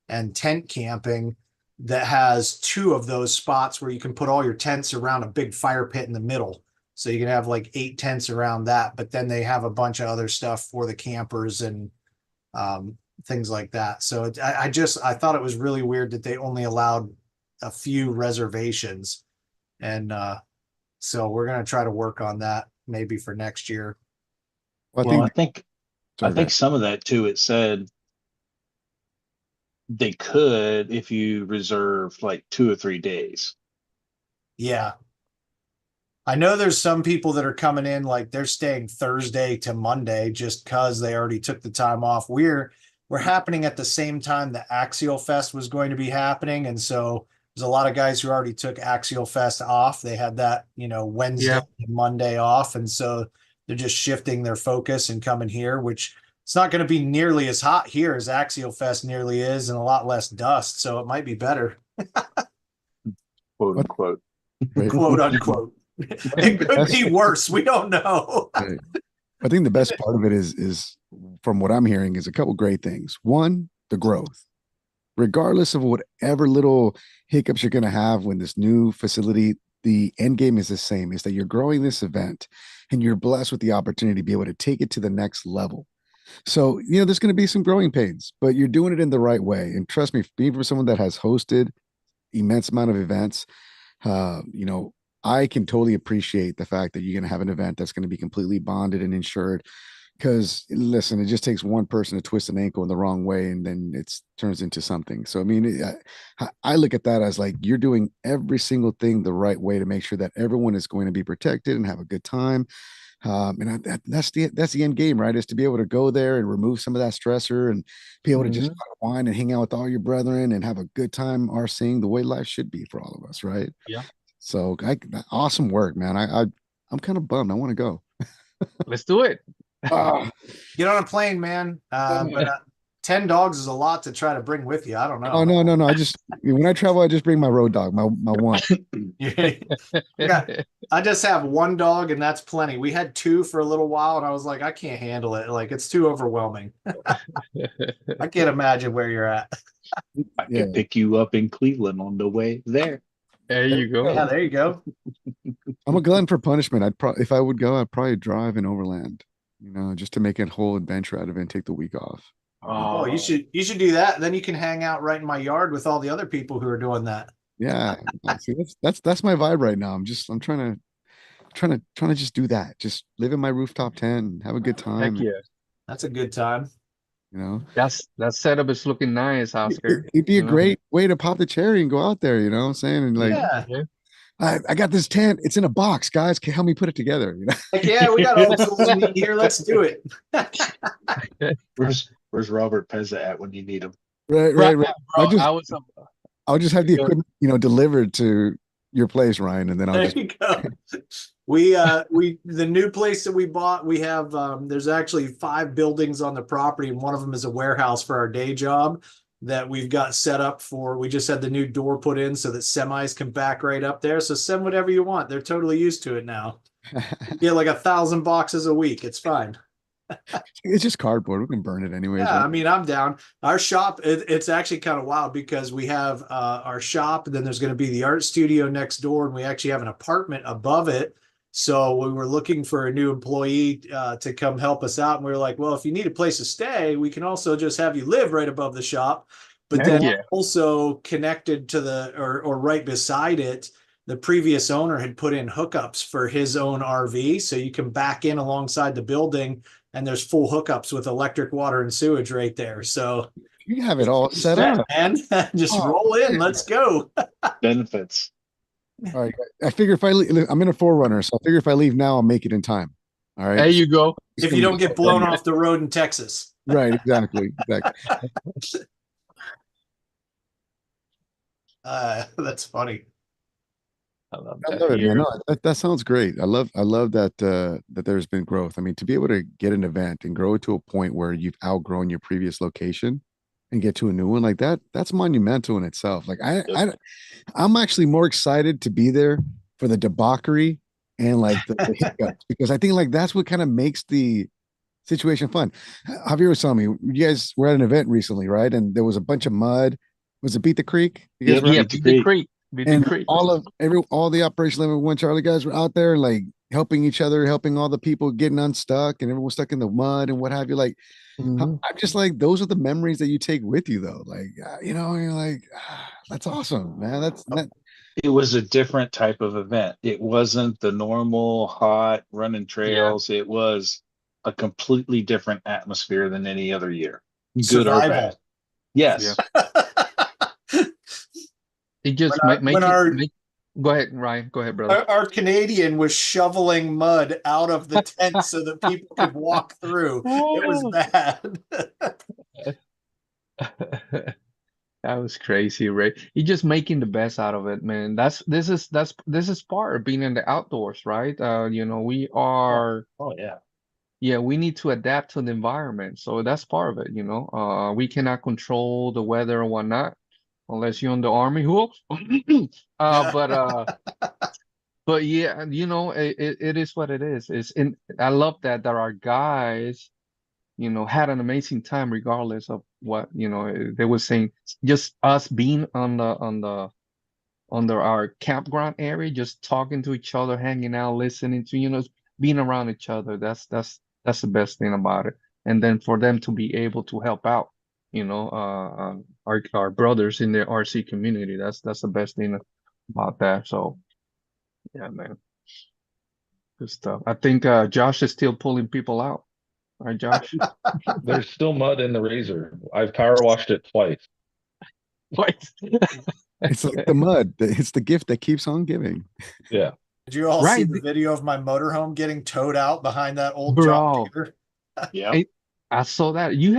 and tent camping that has 2 of those spots where you can put all your tents around a big fire pit in the middle. So you can have like 8 tents around that, but then they have a bunch of other stuff for the campers and things like that. So I thought it was really weird that they only allowed a few reservations. And so we're going to try to work on that maybe for next year. Well, I think some of that too, it said they could if you reserve like 2 or 3 days. Yeah. I know there's some people that are coming in, like they're staying Thursday to Monday just because they already took the time off. We're happening at the same time the Axial Fest was going to be happening. And so there's a lot of guys who already took Axial Fest off. They had that, Wednesday and Monday off. And so they're just shifting their focus and coming here, which it's not going to be nearly as hot here as Axial Fest nearly is, and a lot less dust. So it might be better. Quote unquote. Quote unquote. It could be worse. We don't know. I think the best part of it is from what I'm hearing is a couple great things. One, the growth. Regardless of whatever little hiccups you're going to have when this new facility, the end game is the same, is that you're growing this event and you're blessed with the opportunity to be able to take it to the next level. So, there's going to be some growing pains, but you're doing it in the right way. And trust me, being for someone that has hosted immense amount of events, I can totally appreciate the fact that you're going to have an event that's going to be completely bonded and insured. Because listen, it just takes one person to twist an ankle in the wrong way, and then it turns into something. So, I mean, I look at that as like you're doing every single thing the right way to make sure that everyone is going to be protected and have a good time. That's the end game, right? Is to be able to go there and remove some of that stressor and be able to just unwind and hang out with all your brethren and have a good time RCing the way life should be for all of us, right? Yeah. So, awesome work, man. I'm kind of bummed. I want to go. Let's do it. Get on a plane, man. But 10 dogs is a lot to try to bring with you. I don't know. Oh, no. When I travel, I just bring my road dog, my one. I just have one dog and that's plenty. We had two for a little while and I was like, I can't handle it. Like, it's too overwhelming. I can't imagine where you're at. I can pick you up in Cleveland on the way there. There you go. Yeah, there you go. I'm a glutton for punishment. If I would go, I'd probably drive in overland, just to make a whole adventure out of it and take the week off. Oh, you should do that. Then you can hang out right in my yard with all the other people who are doing that. Yeah. See, that's my vibe right now. I'm trying to just do that. Just live in my rooftop tent, have a good time. Heck yeah. That's a good time. That setup is looking nice, Oscar. It'd be a great way to pop the cherry and go out there, you know what I'm saying? And like, yeah. I got this tent. It's in a box, guys. Can help me put it together? Like, yeah, we got old tools meat here. Let's do it. Where's Robert Pezza at when you need him? Right. Bro, I'll just have the equipment, delivered to your place, Ryan, and then there you go. The new place that we bought, we have there's actually 5 buildings on the property, and one of them is a warehouse for our day job that we've got set up for. We just had the new door put in so that semis can back right up there. So send whatever you want. They're totally used to it now. You get like 1,000 boxes a week. It's fine. It's just cardboard. We can burn it anyways. Yeah, right? I mean, I'm down. Our shop, it's actually kind of wild because we have our shop, and then there's going to be the art studio next door, and we actually have an apartment above it. So we were looking for a new employee to come help us out, and we were like, well, if you need a place to stay, we can also just have you live right above the shop. But then also connected to or right beside it, the previous owner had put in hookups for his own RV, so you can back in alongside the building. And there's full hookups with electric, water, and sewage right there. So you have it all set up, man. Just roll in. Let's go. Benefits. All right. I figure if I leave, I'm in a 4Runner, so I figure if I leave now, I'll make it in time. All right. There you go. If you don't get blown off the road in Texas. Right. Exactly. That's funny. I love I that. love it, man. No, that sounds great. I love that that there's been growth. I mean, to be able to get an event and grow it to a point where you've outgrown your previous location and get to a new one like that, that's monumental in itself. Like I'm actually more excited to be there for the debauchery and like the hiccups, because I think like that's what kind of makes the situation fun. Javier was telling me you guys were at an event recently, right? And there was a bunch of mud. Was it Beat the Creek? Yeah, Beat the Creek. And all the Operation Level 1 Charlie guys were out there like helping each other, helping all the people getting unstuck, and everyone stuck in the mud and what have you. Like, I'm just like, those are the memories that you take with you, though. Like, you're like, that's awesome, man. It was a different type of event. It wasn't the normal hot running trails. It was a completely different atmosphere than any other year. Good or bad. Yes. It just go ahead, Ryan. Go ahead, brother. Our Canadian was shoveling mud out of the tent so that people could walk through. It was bad. That was crazy, right? You're just making the best out of it, man. This is part of being in the outdoors, right? We are. Oh yeah. Yeah, we need to adapt to the environment, so that's part of it. We cannot control the weather or whatnot. Unless you're in the army, but But yeah, it is what it is. I love that there are guys, had an amazing time regardless of what, they were saying. Just us being under our campground area, just talking to each other, hanging out, listening to, being around each other. That's the best thing about it. And then for them to be able to help out, our brothers in the RC community. That's the best thing about that. So yeah, man. Good stuff. I think Josh is still pulling people out. Right, Josh? There's still mud in the razor. I've power washed it twice. What? It's like the mud. It's the gift that keeps on giving. Yeah. Did you all see Right. the video of my motorhome getting towed out behind that old Bro. John Deere? Yeah. Hey, I saw that. You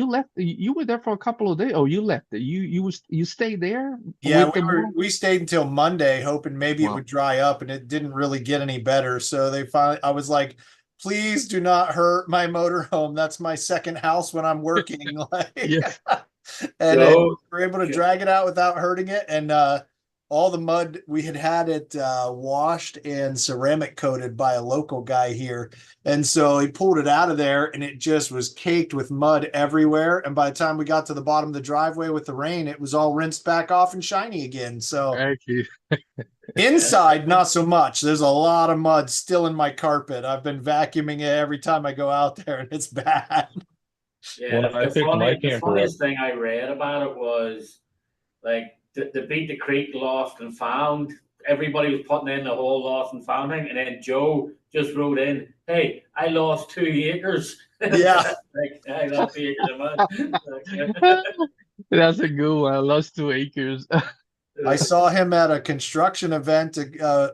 left. You were there for a couple of days. Oh, you left it. You stayed there. Yeah, with the we stayed until Monday, hoping maybe it Wow. would dry up, and it didn't really get any better. So I was like, please do not hurt my motorhome. That's my second house when I'm working. Like, Yeah. and Joe- we were able to drag it out without hurting it. And all the mud, we had it washed and ceramic coated by a local guy here. And so he pulled it out of there and it just was caked with mud everywhere. And by the time we got to the bottom of the driveway with the rain, it was all rinsed back off and shiny again. So Thank you. inside, not so much. There's a lot of mud still in my carpet. I've been vacuuming it every time I go out there and it's bad. Yeah, When I picked my the camper funniest thing I read about it was like the Beat the Creek lost and found. Everybody was putting in the whole lost and found thing, and then Joe just wrote in, "Hey, I lost 2 acres." Yeah. Like, I lost 2 acres of mud. That's a good one. I lost 2 acres. I saw him at a construction event.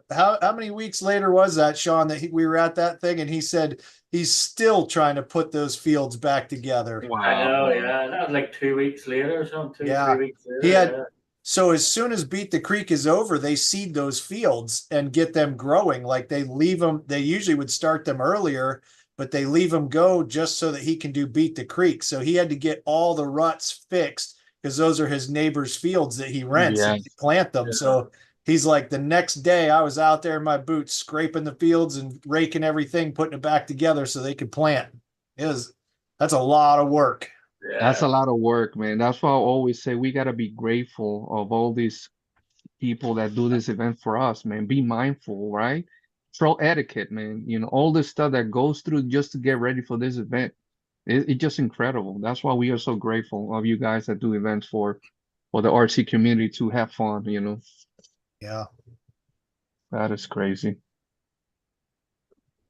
How many weeks later was that, Sean, that we were at that thing, and he said he's still trying to put those fields back together. Wow. I know, yeah. That was like 2 weeks later or something, Yeah. 3 weeks later. He had- yeah. So as soon as Beat the Creek is over, they seed those fields and get them growing. Like they leave them, they usually would start them earlier, but they leave them go just so that he can do Beat the Creek. So he had to get all the ruts fixed because those are his neighbor's fields that he rents and Yes. he plant them. Yeah. So he's like, the next day I was out there in my boots scraping the fields and raking everything, putting it back together so they could plant. That's a lot of work. That's a lot of work, man. That's why I always say we gotta be grateful of all these people that do this event for us, man. Be mindful, right? Throw etiquette, man. All this stuff that goes through just to get ready for this event. It's just incredible. That's why we are so grateful of you guys that do events for the RC community to have fun, Yeah. That is crazy.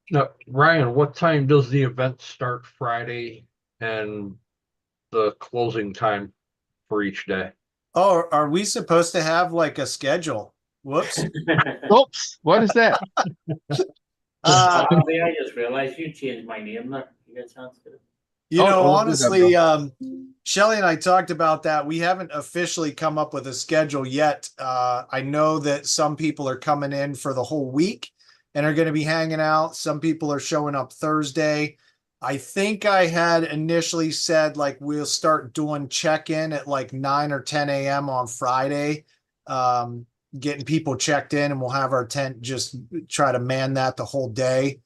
Now, Ryan, what time does the event start Friday and the closing time for each day? Oh, are we supposed to have like a schedule? Whoops. Oops, what is that? I just realized you changed my name there. You get a chance to. You know, we'll do that, honestly, Shelly and I talked about that. We haven't officially come up with a schedule yet. I know that some people are coming in for the whole week and are going to be hanging out. Some people are showing up Thursday. I think I had initially said like we'll start doing check-in at like 9 or 10 a.m. on Friday, getting people checked in, and we'll have our tent just try to man that the whole day.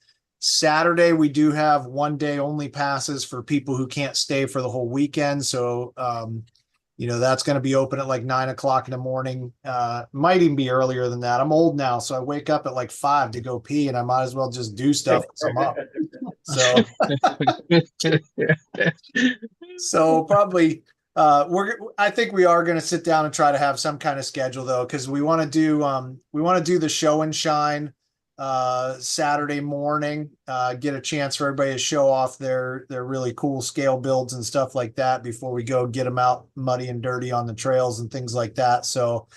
Saturday, we do have 1 day only passes for people who can't stay for the whole weekend. So, that's going to be open at like 9 o'clock in the morning. Might even be earlier than that. I'm old now, so I wake up at like 5 to go pee, and I might as well just do stuff as I'm up. So probably I think we are going to sit down and try to have some kind of schedule though, because we want to do the show and shine Saturday morning, get a chance for everybody to show off their really cool scale builds and stuff like that before we go get them out muddy and dirty on the trails and things like that. So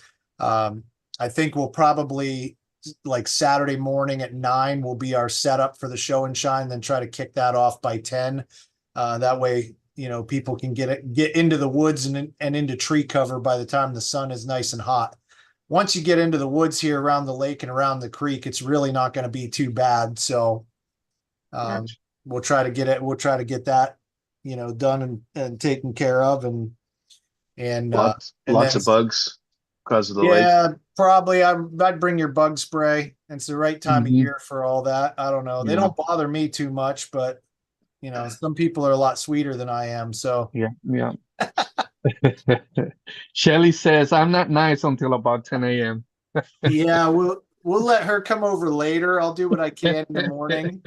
I think we'll probably like Saturday morning at 9 will be our setup for the show and shine, then try to kick that off by 10. That way, people can get into the woods and into tree cover by the time the sun is nice and hot. Once you get into the woods here around the lake and around the creek, it's really not going to be too bad. So we'll try to get that, done and taken care of and Lots of bugs. because of the lake? Yeah, probably. I'd bring your bug spray. It's the right time of Mhm. year for all that. I don't know. They Yeah. don't bother me too much, but you know, some people are a lot sweeter than I am. So Yeah, yeah. Shelly says, I'm not nice until about 10 a.m. yeah, we'll let her come over later. I'll do what I can in the morning.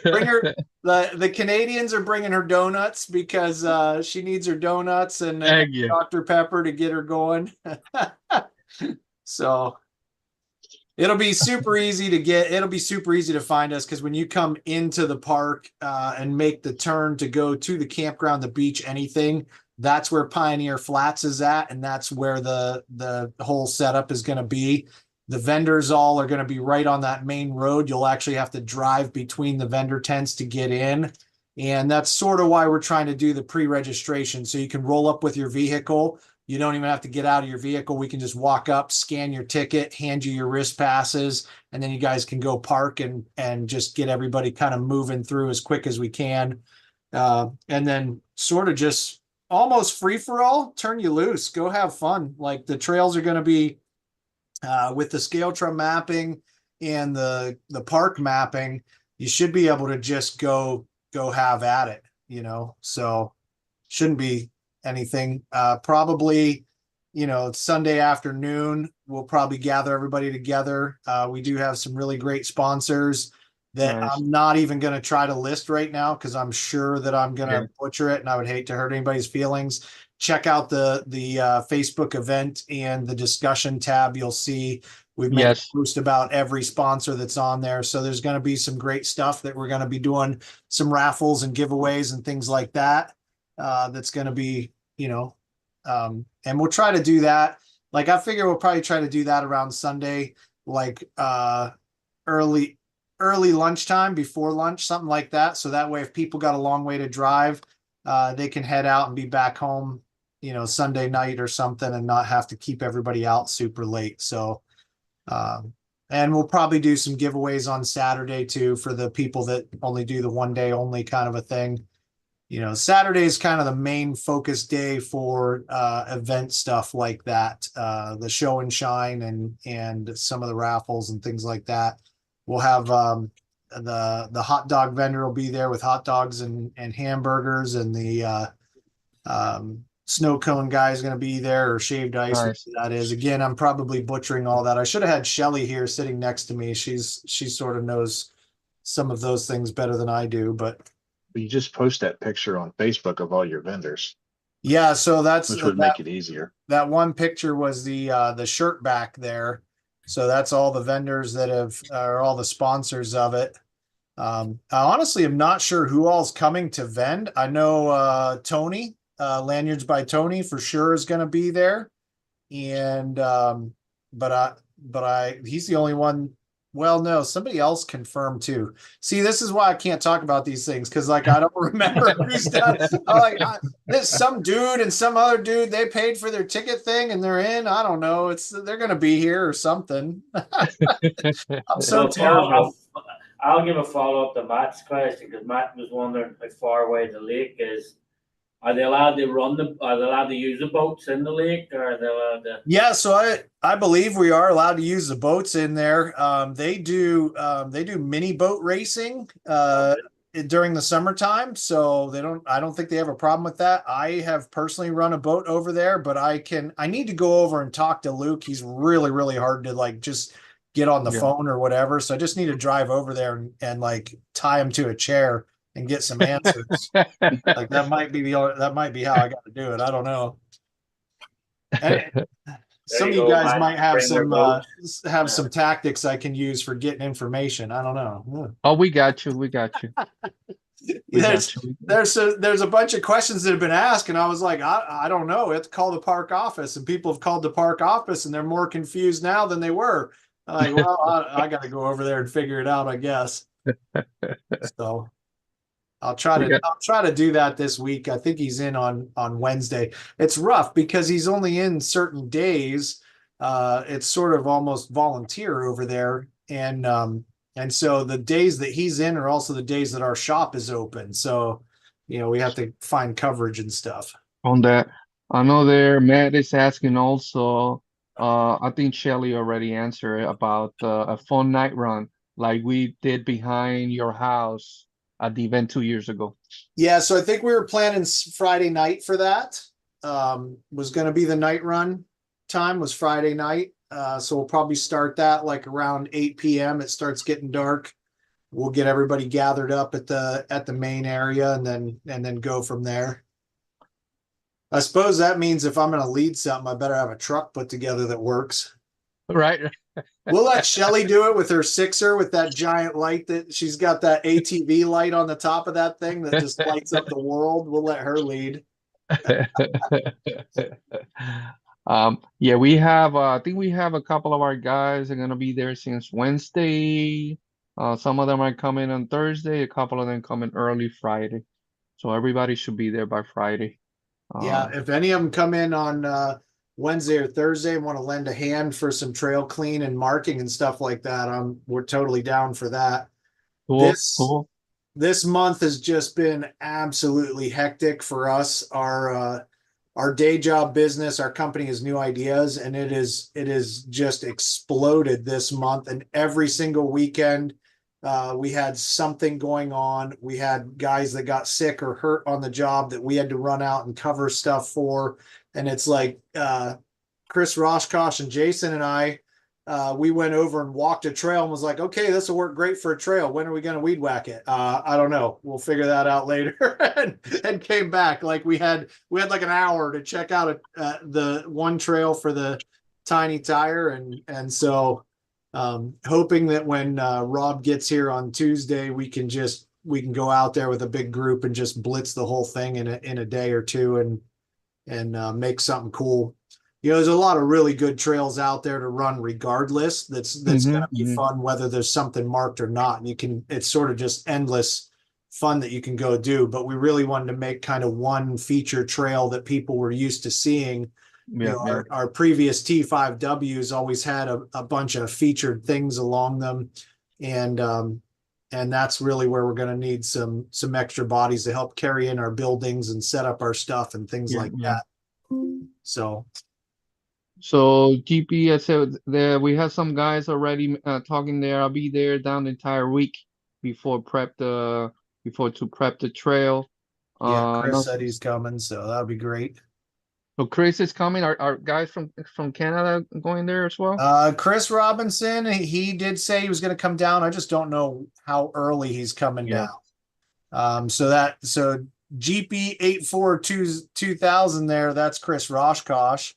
Bring her. The Canadians are bringing her donuts because she needs her donuts and Thank you. Dr. Pepper to get her going. So it'll be super easy to find us because when you come into the park and make the turn to go to the campground, the beach, anything, that's where Pioneer Flats is at, and that's where the whole setup is going to be. The vendors all are going to be right on that main road. You'll actually have to drive between the vendor tents to get in. And that's sort of why we're trying to do the pre-registration. So you can roll up with your vehicle. You don't even have to get out of your vehicle. We can just walk up, scan your ticket, hand you your wrist passes, and then you guys can go park and just get everybody kind of moving through as quick as we can. And then sort of just almost free for all, turn you loose, go have fun. Like the trails are going to be with the scale trum mapping and the park mapping, you should be able to just go have at it, you know. So shouldn't be anything. Probably, you know, Sunday afternoon we'll probably gather everybody together. We do have some really great sponsors that Nice. I'm not even going to try to list right now because I'm sure that I'm going to Yeah. butcher it and I would hate to hurt anybody's feelings. Check out the Facebook event and the discussion tab. You'll see we've made Yes. a post about every sponsor that's on there. So there's going to be some great stuff that we're going to be doing, some raffles and giveaways and things like that. That's going to be, you know, and we'll try to do that. Like I figure we'll probably try to do that around Sunday, like early lunchtime, before lunch, something like that. So that way, if people got a long way to drive, they can head out and be back home, you know, Sunday night or something and not have to keep everybody out super late. So, and we'll probably do some giveaways on Saturday too for the people that only do the one day only kind of a thing. You know, Saturday is kind of the main focus day for event stuff like that, the show and shine and some of the raffles and things like that. We'll have the hot dog vendor will be there with hot dogs and hamburgers, and the snow cone guy is going to be there, or shaved ice. Nice. That is, again, I'm probably butchering all that. I should have had Shelly here sitting next to me. She sort of knows some of those things better than I do, but You just post that picture on Facebook of all your vendors, yeah. So that's which would make it easier. that one picture was the shirt back there. So that's all the vendors that are all the sponsors of it. I honestly am not sure who all's coming to vend. I know Tony, Lanyards by Tony for sure is going to be there. And but he's the only one. Well, no, somebody else confirmed too. See, this is why I can't talk about these things because, like, I don't remember who's done. There's some dude and some other dude. They paid for their ticket thing and they're in. I don't know. They're gonna be here or something. I'm so terrible. I'll give a follow up to Matt's question because Matt was wondering how far away the lake is. Are they allowed to are they allowed to use the boats in the lake, or are they allowed to? Yeah, so I believe we are allowed to use the boats in there. They do mini boat racing during the summertime, so I don't think they have a problem with that. I have personally run a boat over there, but I need to go over and talk to Luke. He's really, really hard to like just get on the phone or whatever. So I just need to drive over there and like tie him to a chair and get some answers. Like that might be how I got to do it. I don't know. And some of you guys might have some tactics I can use for getting information. I don't know. Oh, we got you. We got you. There's a bunch of questions that have been asked, and I was like, I don't know. We have to call the park office, and people have called the park office, and they're more confused now than they were. I'm like, well, I got to go over there and figure it out, I guess. So I'll try to do that this week. I think he's in on Wednesday. It's rough because he's only in certain days. It's sort of almost volunteer over there, and so the days that he's in are also the days that our shop is open. So, you know, we have to find coverage and stuff. On that, I know there, Matt is asking also, I think Shelly already answered about a fun night run like we did behind your house at the event 2 years ago. Yeah, so I think we were planning Friday night for that. Was going to be the night run time was Friday night. So we'll probably start that like around 8 p.m. It starts getting dark. We'll get everybody gathered up at the main area and then go from there. I suppose that means if I'm going to lead something, I better have a truck put together that works. Right. We'll let Shelly do it with her sixer with that giant light that she's got, that ATV light on the top of that thing that just lights up the world. We'll let her lead. Yeah, we have I think we have a couple of our guys are gonna be there since Wednesday. Some of them are coming on Thursday, a couple of them coming early Friday. So everybody should be there by Friday. Yeah, if any of them come in on Wednesday or Thursday and want to lend a hand for some trail clean and marking and stuff like that, we're totally down for that. Cool. This month has just been absolutely hectic for us. Our day job business, our company has New Ideas, and it is just exploded this month. And every single weekend, we had something going on. We had guys that got sick or hurt on the job that we had to run out and cover stuff for. And it's like Chris Roshkosh and Jason and I, we went over and walked a trail and was like, okay, this will work great for a trail. When are we going to weed whack it? I don't know. We'll figure that out later. and came back. Like we had like an hour to check out the one trail for the tiny tire. And so hoping that when Rob gets here on Tuesday, we can go out there with a big group and just blitz the whole thing in a day or two and make something cool. You know, there's a lot of really good trails out there to run regardless. That's going to be fun, whether there's something marked or not. And it's sort of just endless fun that you can go do. But we really wanted to make kind of one feature trail that people were used to seeing. Our previous T5Ws always had a bunch of featured things along them. And that's really where we're going to need some extra bodies to help carry in our buildings and set up our stuff and things like that. So GP, I said there we have some guys already talking there. I'll be there down the entire week before to prep the trail. Yeah, Chris said he's coming, so that'll be great. So Chris is coming. Are guys from Canada going there as well? Chris Robinson, he did say he was going to come down. I just don't know how early he's coming down. So GP 8422000 there, that's Chris Roshkosh.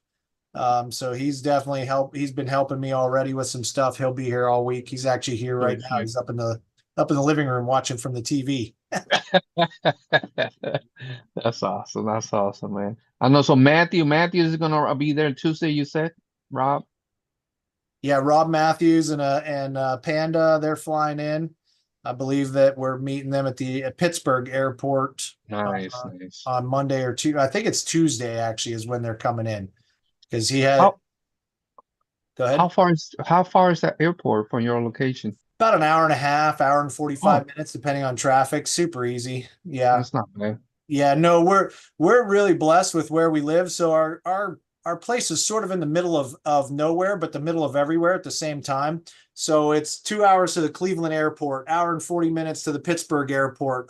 So he's definitely he's been helping me already with some stuff. He'll be here all week. He's actually here right now. He's up in the living room watching from the TV. That's awesome. That's awesome, man. I know. So Matthew is gonna be there Tuesday, you said, Rob? Yeah, Rob Matthews and Panda, they're flying in. I believe that we're meeting them at Pittsburgh airport. Nice. On Monday or Tuesday. I think it's Tuesday actually is when they're coming in. Because he had. Go ahead. How far is that airport from your location? About an hour and a half, hour and 45 minutes, depending on traffic. Super easy. Yeah. That's not bad. Yeah, no, we're really blessed with where we live. So our place is sort of in the middle of nowhere, but the middle of everywhere at the same time. So it's 2 hours to the Cleveland airport, hour and 40 minutes to the Pittsburgh airport.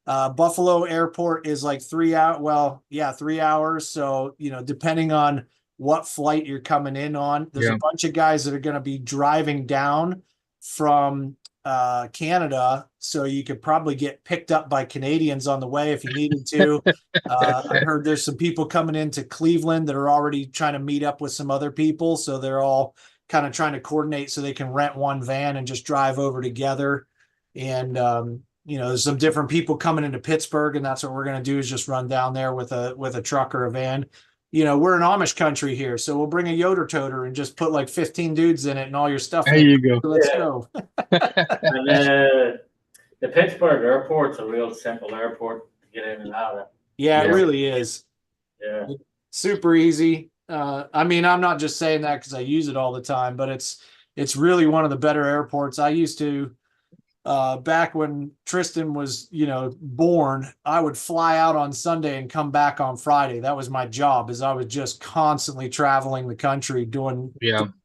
Buffalo airport is like 3 hours. Well, yeah, 3 hours. So, depending on what flight you're coming in on, there's a bunch of guys that are going to be driving down from Canada. So you could probably get picked up by Canadians on the way if you needed to. I heard there's some people coming into Cleveland that are already trying to meet up with some other people. So they're all kind of trying to coordinate so they can rent one van and just drive over together. And, there's some different people coming into Pittsburgh, and that's what we're going to do is just run down there with a truck or a van. We're an Amish country here, so we'll bring a Yoder toter and just put like 15 dudes in it and all your stuff. There you go. Let's go. And the Pittsburgh airport's a real simple airport to get in and out of. Yeah, it really is. Yeah. Super easy. I'm not just saying that because I use it all the time, but it's really one of the better airports. I used to back when Tristan was, born, I would fly out on Sunday and come back on Friday. That was my job, is I was just constantly traveling the country doing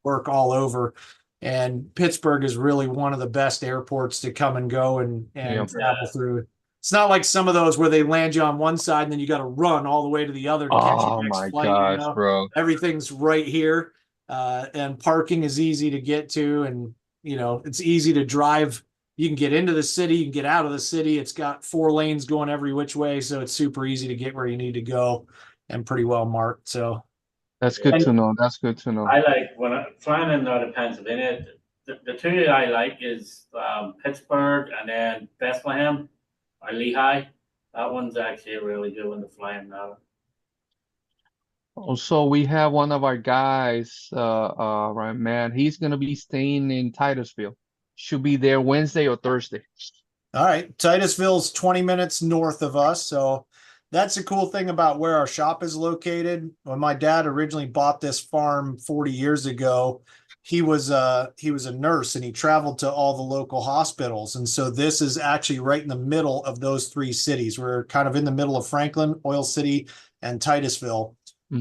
work all over. And Pittsburgh is really one of the best airports to come and go and travel through. It's not like some of those where they land you on one side and then you got to run all the way to the other to catch your next flight. Gosh, bro. Everything's right here. And parking is easy to get to, and it's easy to drive. You can get into the city, you can get out of the city. It's got 4 lanes going every which way, so it's super easy to get where you need to go and pretty well marked. So that's good to know. That's good to know. I like when I'm flying in out of Pennsylvania. The 2 I like is Pittsburgh and then Bethlehem or Lehigh. That one's actually a really good one to fly in now. Also, we have one of our guys, right, man. He's gonna be staying in Titusville. Should be there Wednesday or Thursday. All right. Titusville's 20 minutes north of us. So that's the cool thing about where our shop is located. When my dad originally bought this farm 40 years ago, he was a nurse and he traveled to all the local hospitals. And so this is actually right in the middle of those 3 cities. We're kind of in the middle of Franklin, Oil City, and Titusville.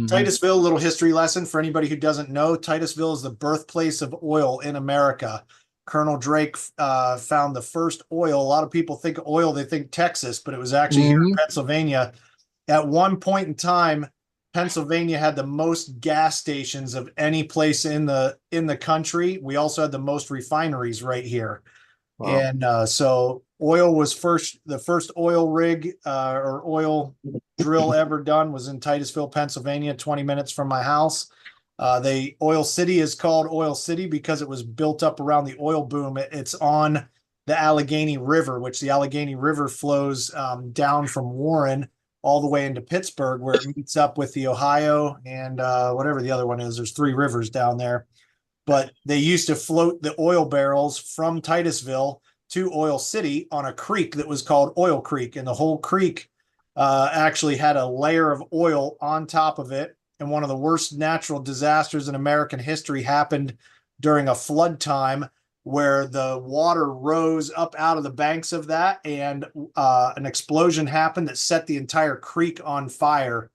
Titusville, little history lesson for anybody who doesn't know. Titusville is the birthplace of oil in America. Colonel Drake found the first oil. A lot of people think oil, they think Texas, but it was actually here in Pennsylvania. At one point in time, Pennsylvania had the most gas stations of any place in the country. We also had the most refineries right here. Wow. And so oil was the first oil rig or oil drill ever done was in Titusville, Pennsylvania, 20 minutes from my house. The Oil City is called Oil City because it was built up around the oil boom. It's on the Allegheny River, which the Allegheny River flows down from Warren all the way into Pittsburgh, where it meets up with the Ohio and whatever the other one is. There's 3 rivers down there. But they used to float the oil barrels from Titusville to Oil City on a creek that was called Oil Creek. And the whole creek actually had a layer of oil on top of it. And one of the worst natural disasters in American history happened during a flood time where the water rose up out of the banks of that, and an explosion happened that set the entire creek on fire.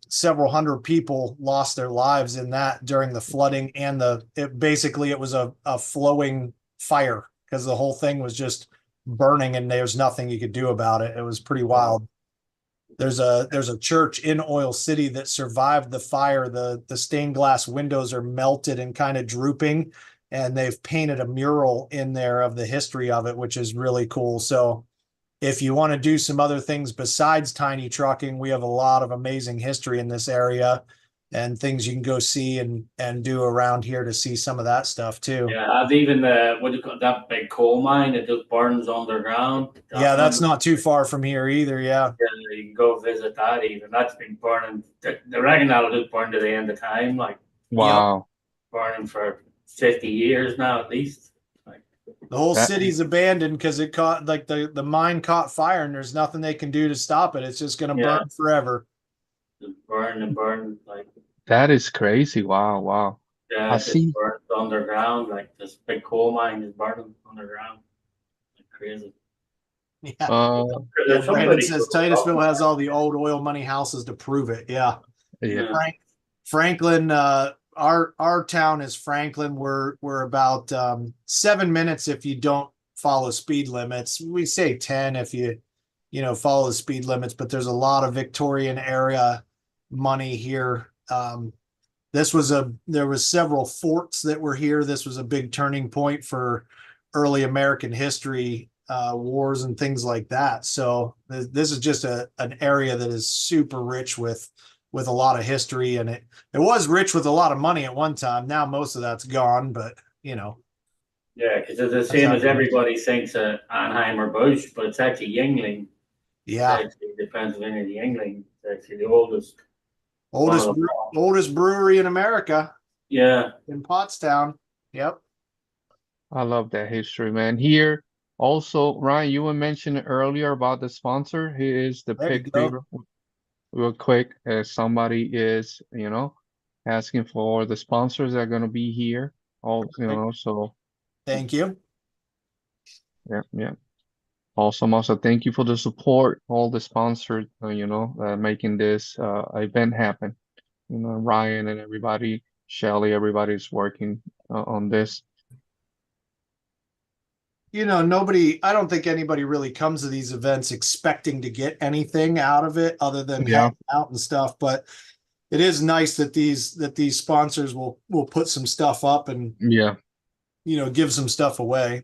Several hundred people lost their lives in that during the flooding, and it was a flowing fire because the whole thing was just burning and there's nothing you could do about it. It was pretty wild. There's a church in Oil City that survived the fire. The stained glass windows are melted and kind of drooping, and they've painted a mural in there of the history of it, which is really cool. So if you want to do some other things besides tiny trucking, we have a lot of amazing history in this area and things you can go see and do around here to see some of that stuff too. Yeah, I've even that big coal mine that just burns underground. That's not too far from here either. Yeah, you can go visit that. Even that's been burning. The reckon that'll just burn to the end of time. Like, wow, burning for 50 years now at least. Like, the whole city's abandoned because it caught, like, the mine caught fire and there's nothing they can do to stop it. It's just going to burn forever. Just burn and burn. Like, that is crazy. Wow. Yeah, it's burns underground. Like, this big coal mine is burning underground. Like, crazy. Yeah. Brandon says Titusville has all the old oil money houses to prove it. Yeah. Franklin, our town is Franklin. We're about 7 minutes if you don't follow speed limits. We say 10 if you follow the speed limits, but there's a lot of Victorian era money here. There was several forts that were here. This was a big turning point for early American history, wars and things like that. So this is just an area that is super rich with a lot of history, and it was rich with a lot of money at one time. Now most of that's gone, but Yeah, because it's the same as everybody thinks Anaheim or Bush, but it's actually Yuengling. Yeah, it's actually the Pennsylvania Yuengling. It's actually the oldest brewery in America. Yeah, in Pottstown. Yep. I love that history, man. Here also, Ryan, you were mentioning earlier about the sponsor. He is the pick leader. Real quick, as somebody is, asking for the sponsors that are going to be here. So thank you. Yeah. Awesome. Also, thank you for the support, all the sponsors, making this event happen. Ryan and everybody, Shelly, everybody's working on this. I don't think anybody really comes to these events expecting to get anything out of it other than hanging out and stuff. But it is nice that these sponsors will put some stuff up and give some stuff away.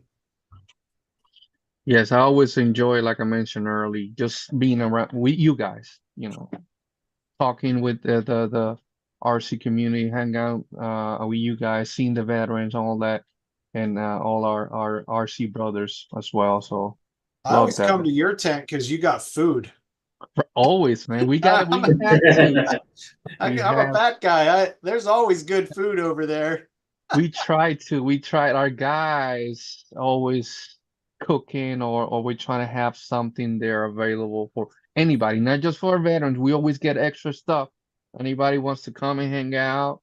Yes, I always enjoy, like I mentioned early, just being around with you guys, talking with the RC community, hang out with you guys, seeing the veterans, all that, and all our RC brothers as well. So I always come to your tent because you got food. Always, man. We have to. I'm a fat guy. There's always good food over there. We tried our guys always cooking or we're trying to have something there available for anybody, not just for our veterans. We always get extra stuff. Anybody wants to come and hang out,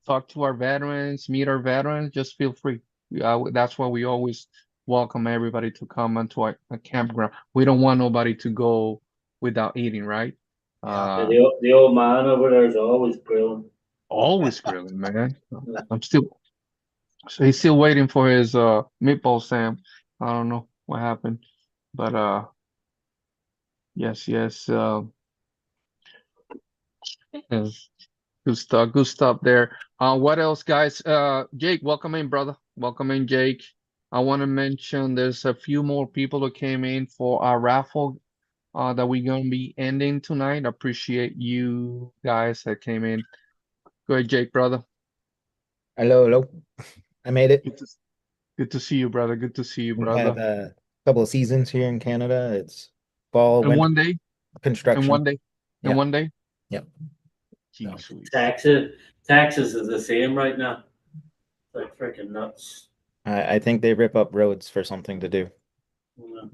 talk to our veterans, meet our veterans, just feel free. That's why we always welcome everybody to come onto a campground. We don't want nobody to go without eating, right? The old man over there is always grilling. Always grilling, man. So he's still waiting for his meatball Sam. I don't know what happened, but yes, yes, good stuff there. What else, guys? Jake, welcome in, brother. Welcome in, Jake. I want to mention there's a few more people who came in for our raffle that we're gonna be ending tonight. Appreciate you guys that came in. Go ahead, Jake, brother. Hello. I made it. Good to see you, brother. Good to see you, We've brother. had a couple of seasons here in Canada. It's fall, In winter, one day. construction. In one day. In Yep. one day. Yep. Jeez. Taxes is the same right now. It's like freaking nuts. I think they rip up roads for something to do.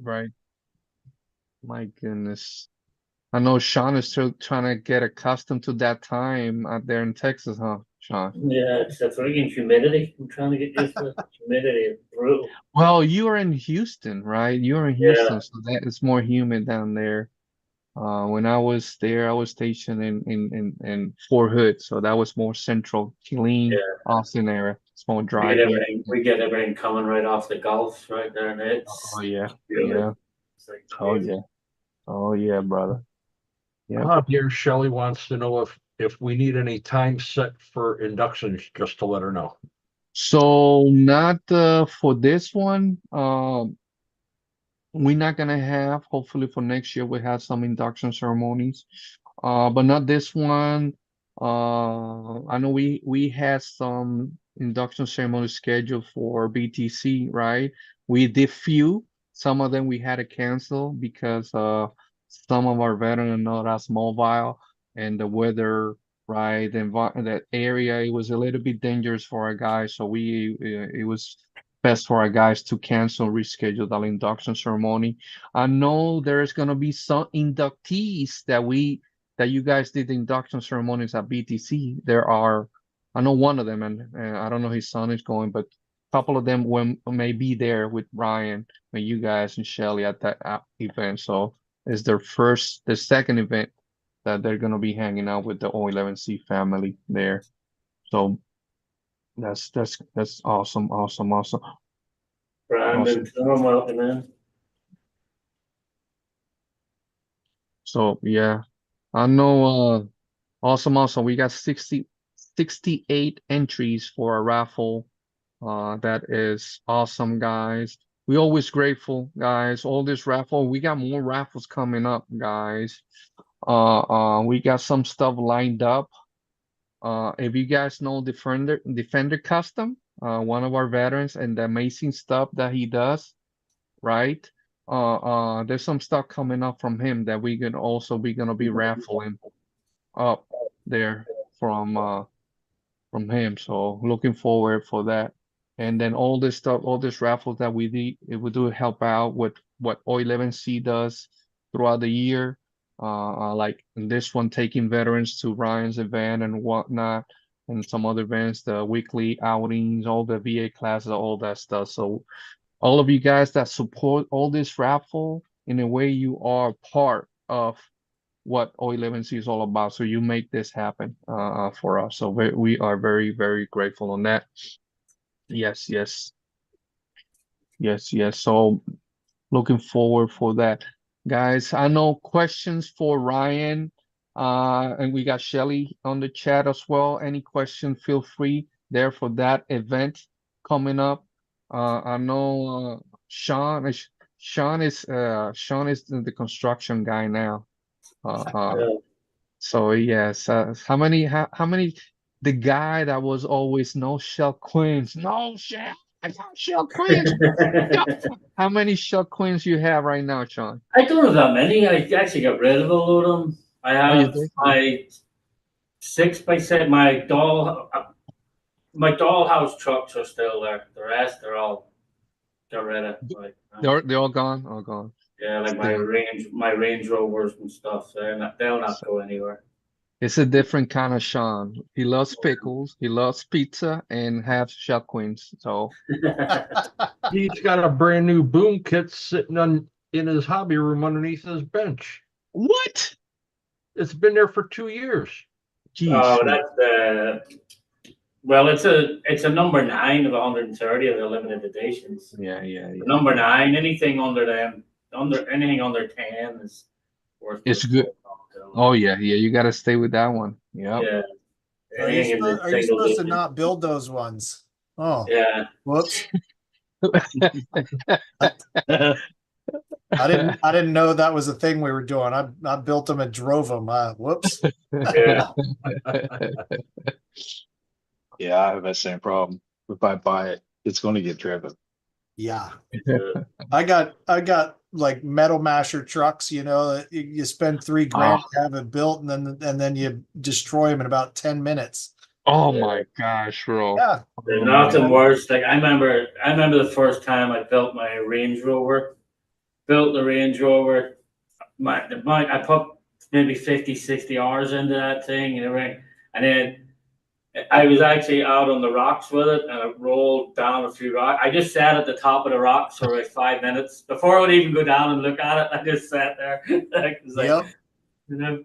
Right. My goodness. I know Sean is still trying to get accustomed to that time out there in Texas, huh, Sean? Yeah, it's the freaking humidity. I'm trying to get used to the humidity. It's brutal. Well, you are in Houston, right? You're in Houston, so that it's more humid down there. When I was there, I was stationed in Fort Hood, so that was more central, Killeen, Austin area. It's more dry. We get everything coming right off the Gulf right there, and it's yeah. It's like crazy. Oh yeah, brother. Yeah. Javier Shelley wants to know if we need any time set for inductions, just to let her know. So not for this one. We're not gonna have. Hopefully for next year we have some induction ceremonies, but not this one. I know we had some induction ceremonies scheduled for BTC, right? We did few. Some of them we had to cancel because some of our veterans are not as mobile and the weather, right? That area, it was a little bit dangerous for our guys, so it was best for our guys to cancel, reschedule the induction ceremony. I know there's gonna be some inductees that you guys did the induction ceremonies at BTC. I know one of them, and I don't know his son is going, but a couple of them may be there with Ryan and you guys and Shelly at that event. So it's the second event that they're gonna be hanging out with the O11C family there. So that's awesome. Brandon, welcome in. So yeah, I know. Awesome. We got 68 entries for a raffle. That is awesome, guys. We always grateful, guys. All this raffle, we got more raffles coming up, guys. We got some stuff lined up. If you guys know Defender Custom, one of our veterans, and the amazing stuff that he does, right? There's some stuff coming up from him that we're gonna be raffling up there from him. So looking forward for that. And then all this stuff, all these raffles that we do help out with what O11C does throughout the year. Like in this one, taking veterans to Ryan's event and whatnot, and some other events, the weekly outings, all the VA classes, all that stuff. So all of you guys that support all this raffle. In a way, you are part of what O11C is all about. So you make this happen for us. So we are very, very grateful on that. Yes, yes. Yes, yes. So looking forward for that. Guys, I know questions for Ryan. And we got Shelly on the chat as well. Any question, feel free there for that event coming up. I know Sean is the construction guy now. So yes, how many the guy that was always no shell queens, no shell, I got shell queens. How many shell queens you have right now, Sean? I don't have that many. I actually got rid of a load of them. I you have did? my 6x6, my dollhouse trucks are still there. The rest are all got rid of. Like, They're all gone, all gone. yeah, like Damn. my Range Rovers and stuff. They'll not go anywhere. It's a different kind of Sean. He loves pickles, he loves pizza, and have shell queens. So He's got a brand new boom kit sitting in his hobby room underneath his bench. what? It's been there for 2 years. Geez, Oh, that's well, it's a number 9 of 130 of the limited editions. yeah. Number 9, anything under 10 is worth. It's good. Oh yeah, you got to stay with that one. Yep. Yeah. Are you supposed to not build those ones? Oh, yeah. Whoops. I didn't know that was a thing we were doing. I built them and drove them. Whoops. Yeah. Yeah, I have that same problem. If I buy it, it's going to get driven. Yeah. I got like metal masher trucks, you know, you spend $3,000 to have it built and then you destroy them in about 10 minutes. Oh my gosh, bro. Yeah. There's nothing worse. Like I remember the first time I built my Range Rover. Built the Range Rover. I put maybe 50, 60 hours into that thing and everything. And then I was actually out on the rocks with it and I rolled down a few rocks. I just sat at the top of the rocks for like 5 minutes. Before I would even go down and look at it, I just sat there. Like, Yep. You know,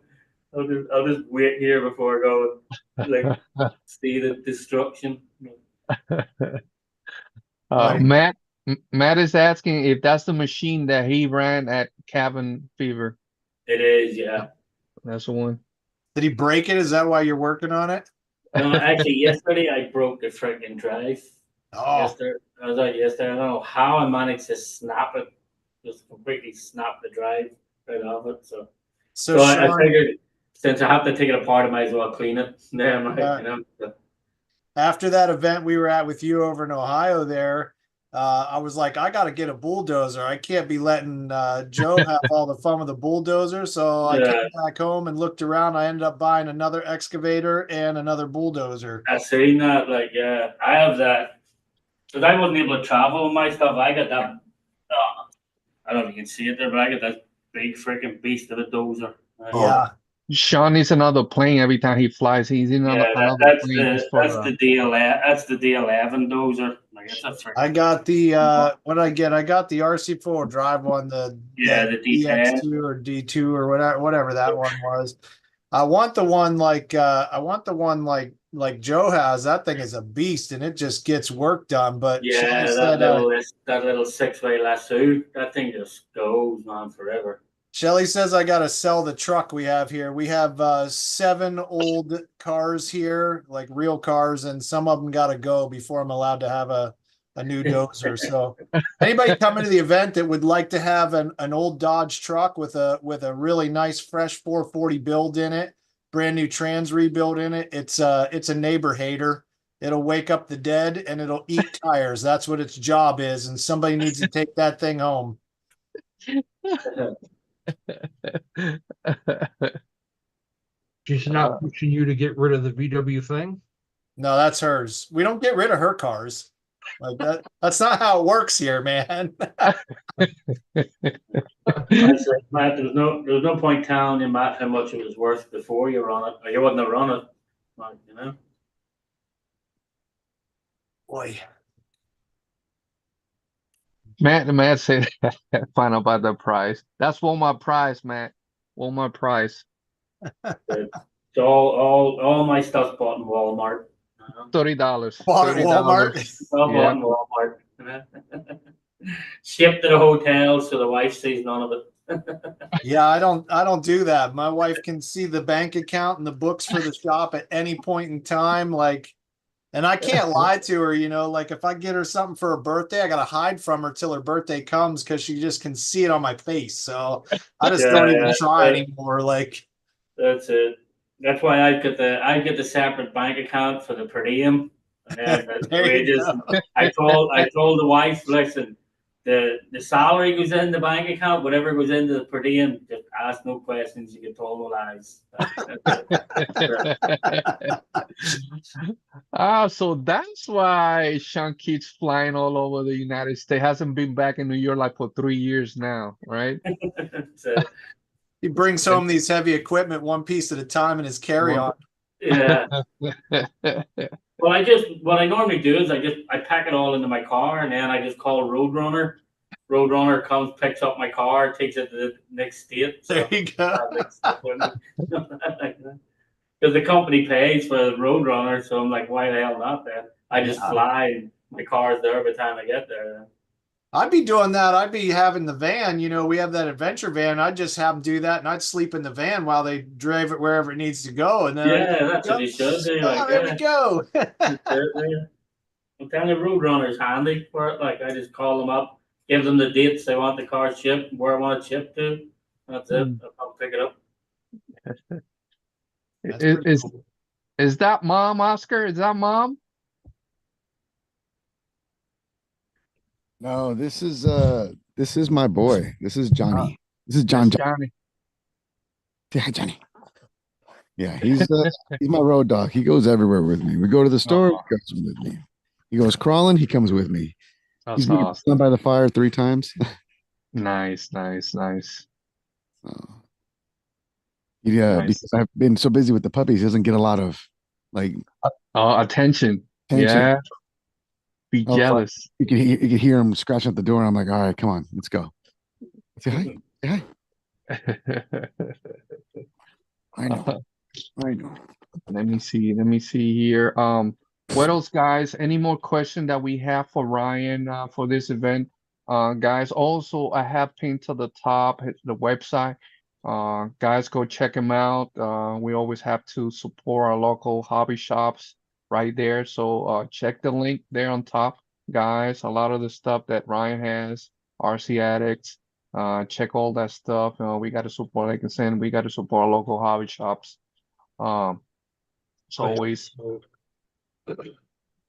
I'll just wait here before I go like see the destruction. Matt is asking if that's the machine that he ran at Cabin Fever. It is, yeah. That's the one. Did he break it? Is that why you're working on it? No, actually, yesterday I broke the freaking drive. Oh. Yesterday, I was out yesterday. I don't know how I managed to snap it, just completely snap the drive right off it. So I figured since I have to take it apart, I might as well clean it. Then, after that event we were at with you over in Ohio there, I was like, I got to get a bulldozer. I can't be letting Joe have all the fun with the bulldozer. So I came back home and looked around. I ended up buying another excavator and another bulldozer. I seen that. Like, yeah, I have that. Because I wasn't able to travel with my stuff. I got that. I don't know if you can see it there, but I got that big freaking beast of a dozer. Yeah. Sean needs another plane every time he flies. He's in another plane. That's the D11 dozer. Like it's a I got the what did I get? I got the RC4 drive one, the D10 or D2 or whatever that one was. I want the one like Joe has. That thing is a beast and it just gets work done. But yeah, that little 6-way lasso, that thing just goes on forever. Shelly says I got to sell the truck we have here. We have 7 old cars here, like real cars, and some of them got to go before I'm allowed to have a new dozer. So anybody coming to the event that would like to have an old Dodge truck with a really nice fresh 440 build in it, brand new trans rebuild in it, it's a neighbor hater. It'll wake up the dead and it'll eat tires. That's what its job is, and somebody needs to take that thing home. She's not pushing you to get rid of the VW thing? No, that's hers. We don't get rid of her cars. Like that's not how it works here, man. Matt, there's no point telling you, Matt, how much it was worth before you run it, or you wouldn't have run it. Like, you know. Boy. Matt said, find out about the price. That's Walmart price, Matt. Walmart price. So all my stuff's bought in Walmart. $30. Bought at Walmart. All Yeah. bought in Walmart. Shipped to the hotel, so the wife sees none of it. Yeah, I don't do that. My wife can see the bank account and the books for the shop at any point in time. Like, and I can't lie to her, you know, like if I get her something for her birthday, I gotta hide from her till her birthday comes because she just can see it on my face. So I just don't even try anymore. Like, that's it. That's why I get the separate bank account for the per diem. And I told the wife, listen, the salary goes in the bank account, whatever goes into the per diem, just ask no questions. You can tell no lies. So that's why Sean keeps flying all over the United States. Hasn't been back in New York like for 3 years now, right? he brings home these heavy equipment one piece at a time in his carry-on. Yeah. Well, what I normally do is I pack it all into my car, and then I just call Roadrunner. Roadrunner comes, picks up my car, takes it to the next state. So there you go. Because the company pays for the Roadrunner, so I'm like, why the hell not then? I just fly, and my car's there by the time I get there. I'd be doing that. I'd be having the van, you know, we have that adventure van. I'd just have them do that, and I'd sleep in the van while they drive it wherever it needs to go. And then that's what you should do. Oh, there we go. I'm telling you, Roadrunner's handy for it. Like, I just call them up, give them the dates they want the car shipped, where I want it shipped to. That's it. I'll pick it up. Is that mom, Oscar? Is that mom? No, this is my boy. This is Johnny. This is Johnny. Say hi, Johnny. Yeah, he's my road dog. He goes everywhere with me. We go to the store, he goes with me. He goes crawling, he comes with me. He's been awesome. By the fire 3 times. Nice. Yeah, because I've been so busy with the puppies, he doesn't get a lot of like attention. Yeah. Be jealous. You can hear him scratching at the door, and I'm like, all right, come on, let's go. Say hi. Say hi. I know. Let me see here. What else, guys? Any more question that we have for Ryan for this event? Guys, also I have pinned to the top the website. Guys, go check them out. We always have to support our local hobby shops right there. So check the link there on top, guys. A lot of the stuff that Ryan has, RC Addicts, check all that stuff. We got to support, like I said, we got to support our local hobby shops. It's always.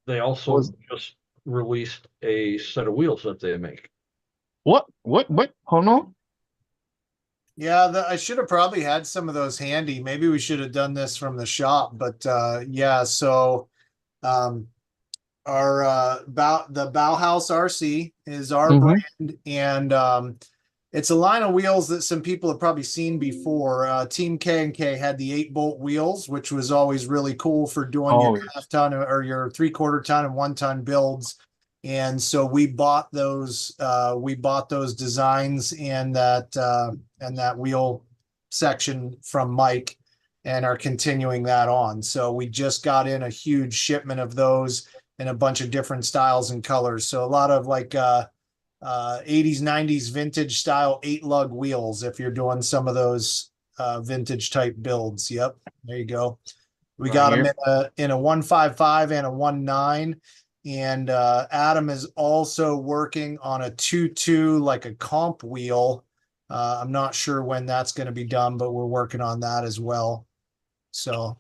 They also just released a set of wheels that they make. What? Hold on. Yeah, I should have probably had some of those handy. Maybe we should have done this from the shop, but yeah. So, the BowHouse RC is our brand, and it's a line of wheels that some people have probably seen before. Team K&K had the 8-bolt wheels, which was always really cool for doing your half-ton or your 3/4 ton and 1-ton builds. And so we bought those designs and that wheel section from Mike and are continuing that on. So we just got in a huge shipment of those in a bunch of different styles and colors. So a lot of like 80s, 90s vintage style 8-lug wheels if you're doing some of those vintage type builds. Yep, there you go. We got them in a 155 and a 19. And Adam is also working on a 2.2, like a comp wheel. I'm not sure when that's going to be done, but we're working on that as well. So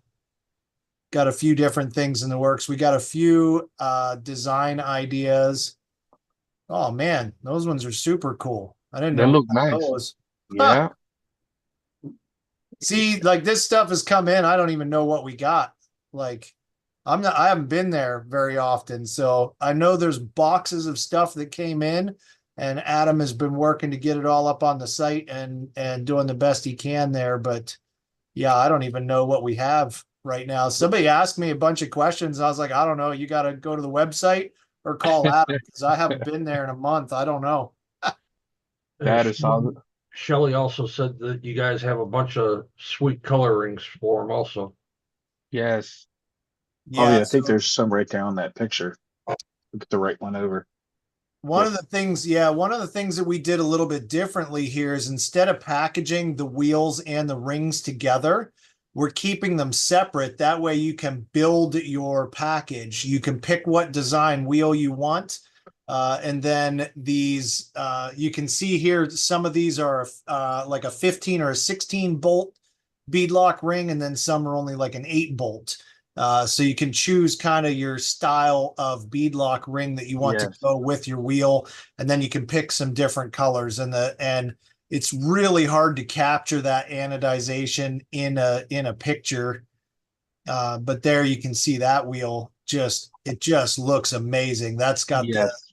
got a few different things in the works. We got a few design ideas. Oh man, those ones are super cool. I didn't know they look nice. Those. Yeah. See, like this stuff has come in. I don't even know what we got. Like I haven't been there very often, so I know there's boxes of stuff that came in, and Adam has been working to get it all up on the site and doing the best he can there. But yeah, I don't even know what we have right now. Somebody asked me a bunch of questions. I was like, I don't know. You got to go to the website or call Adam because I haven't been there in a month. I don't know. That is all. Shelley also said that you guys have a bunch of sweet colorings for them also. Yes. Oh yeah, I think so there's some right there on that picture. Look at the right one over. one of the things that we did a little bit differently here is instead of packaging the wheels and the rings together, we're keeping them separate. That way you can build your package. You can pick what design wheel you want. And then these, you can see here, some of these are like a 15 or a 16 bolt beadlock ring, and then some are only like an 8 bolt. So you can choose kind of your style of beadlock ring that you want to go with your wheel, and then you can pick some different colors. And it's really hard to capture that anodization in a picture. But there you can see that wheel it just looks amazing. That's got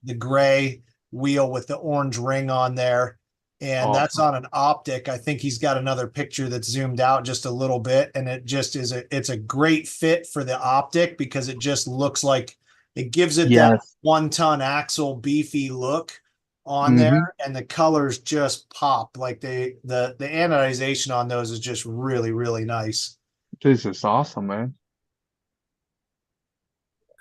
the gray wheel with the orange ring on there. And that's on an optic. I think he's got another picture that's zoomed out just a little bit. And it just is it's a great fit for the optic because it just looks like it gives it that 1-ton axle beefy look on there. And the colors just pop. Like the anodization on those is just really, really nice. This is awesome, man.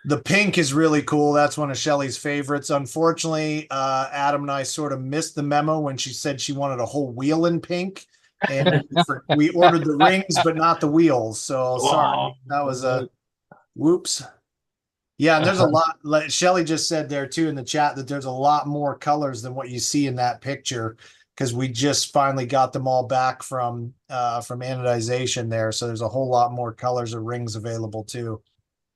The pink is really cool. That's one of Shelley's favorites. Unfortunately, Adam and I sort of missed the memo when she said she wanted a whole wheel in pink. And we ordered the rings, but not the wheels. So sorry. That was a whoops. Yeah, and there's a lot, like Shelley just said there too in the chat, that there's a lot more colors than what you see in that picture, because we just finally got them all back from anodization there. So there's a whole lot more colors of rings available too.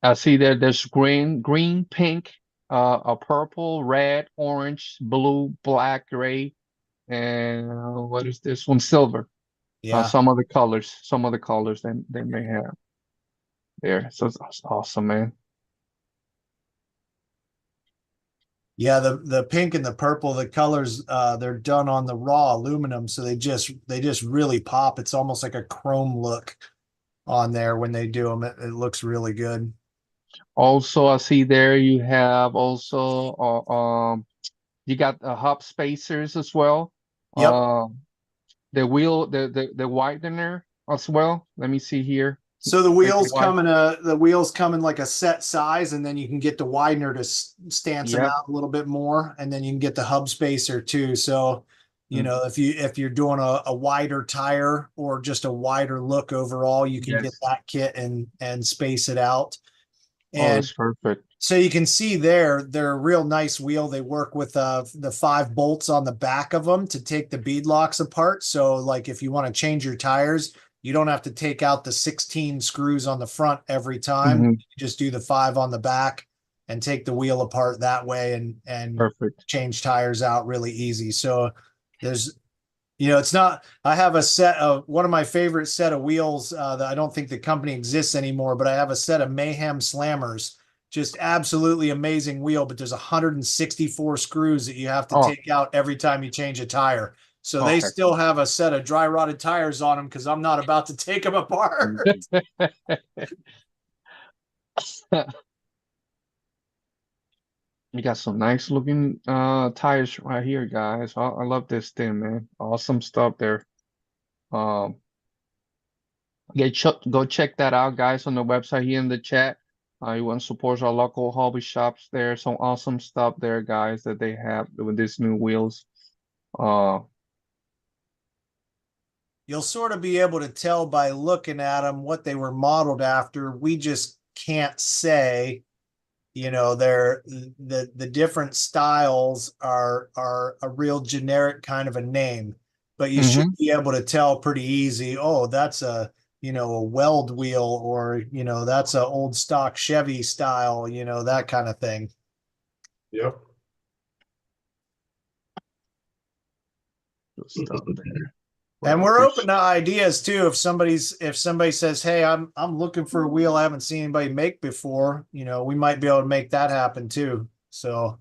I see there's green, pink, a purple, red, orange, blue, black, gray, and what is this one? Silver. Yeah. Some of the colors they may have there. So it's awesome, man. Yeah, the pink and the purple, the colors, they're done on the raw aluminum, so they just really pop. It's almost like a chrome look on there when they do them. It looks really good. Also, I see there you have also you got the hub spacers as well. Yep. The wheel, the widener as well. Let me see here. So the wheels come in like a set size, and then you can get the widener to stance them out a little bit more, and then you can get the hub spacer too. So, you know, if you're doing a wider tire or just a wider look overall, you can get that kit and space it out. And that's perfect. So you can see they're a real nice wheel. They work with the 5 bolts on the back of them to take the bead locks apart. So like if you want to change your tires, you don't have to take out the 16 screws on the front every time. You just do the 5 on the back and take the wheel apart that way and change tires out really easy. So there's, you know, it's not, I have a set of one of my favorite set of wheels that I don't think the company exists anymore, but I have a set of Mayhem Slammers, just absolutely amazing wheel, but there's 164 screws that you have to take out every time you change a tire. So they still have a set of dry rotted tires on them because I'm not about to take them apart. You got some nice looking tires right here, guys. I love this thing, man. Awesome stuff there. Go check that out, guys, on the website here in the chat. You want to support our local hobby shops there. Some awesome stuff there, guys, that they have with these new wheels. You'll sort of be able to tell by looking at them what they were modeled after. We just can't say. You know, the different styles are a real generic kind of a name, but you should be able to tell pretty easy. Oh, that's a weld wheel, or that's a old stock Chevy style, that kind of thing. Yep. And we're open to ideas too. If somebody says, "Hey, I'm looking for a wheel I haven't seen anybody make before," we might be able to make that happen too. So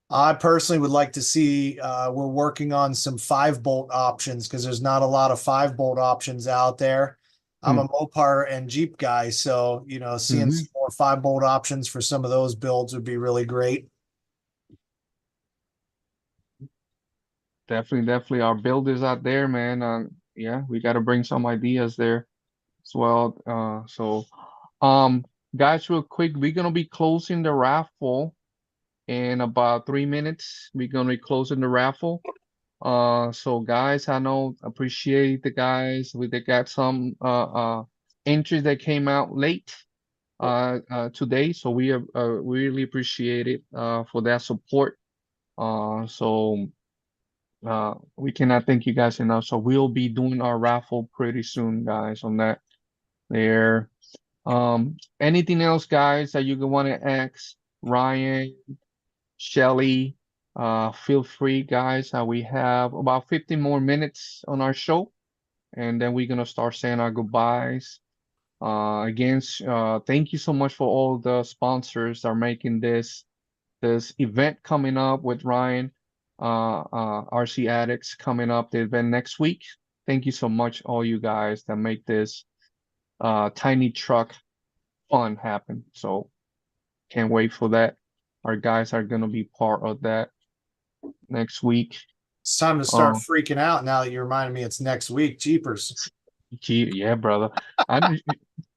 I personally would like to see, we're working on some 5-bolt options because there's not a lot of 5-bolt options out there. I'm a Mopar and Jeep guy, so seeing some more 5-bolt options for some of those builds would be really great. Definitely our builders out there, man. Yeah, we got to bring some ideas there as well. Guys, real quick, we're gonna be closing the raffle in about 3 minutes. We're gonna be closing the raffle. So guys, I know, appreciate the guys. They got some entries that came out late today, so we really appreciate it for that support. We cannot thank you guys enough. So we'll be doing our raffle pretty soon, guys, on that there. Anything else, guys, that you want to ask Ryan, Shelly? Feel free, guys. We have about 15 more minutes on our show, and then we're gonna start saying our goodbyes. Again, thank you so much for all the sponsors that are making this event coming up with Ryan. RC Addicts coming up, the event next week. Thank you so much, all you guys that make this tiny truck fun happen. So can't wait for that. Our guys are gonna be part of that next week. It's time to start freaking out now that you reminded me it's next week. Jeepers. Yeah, brother.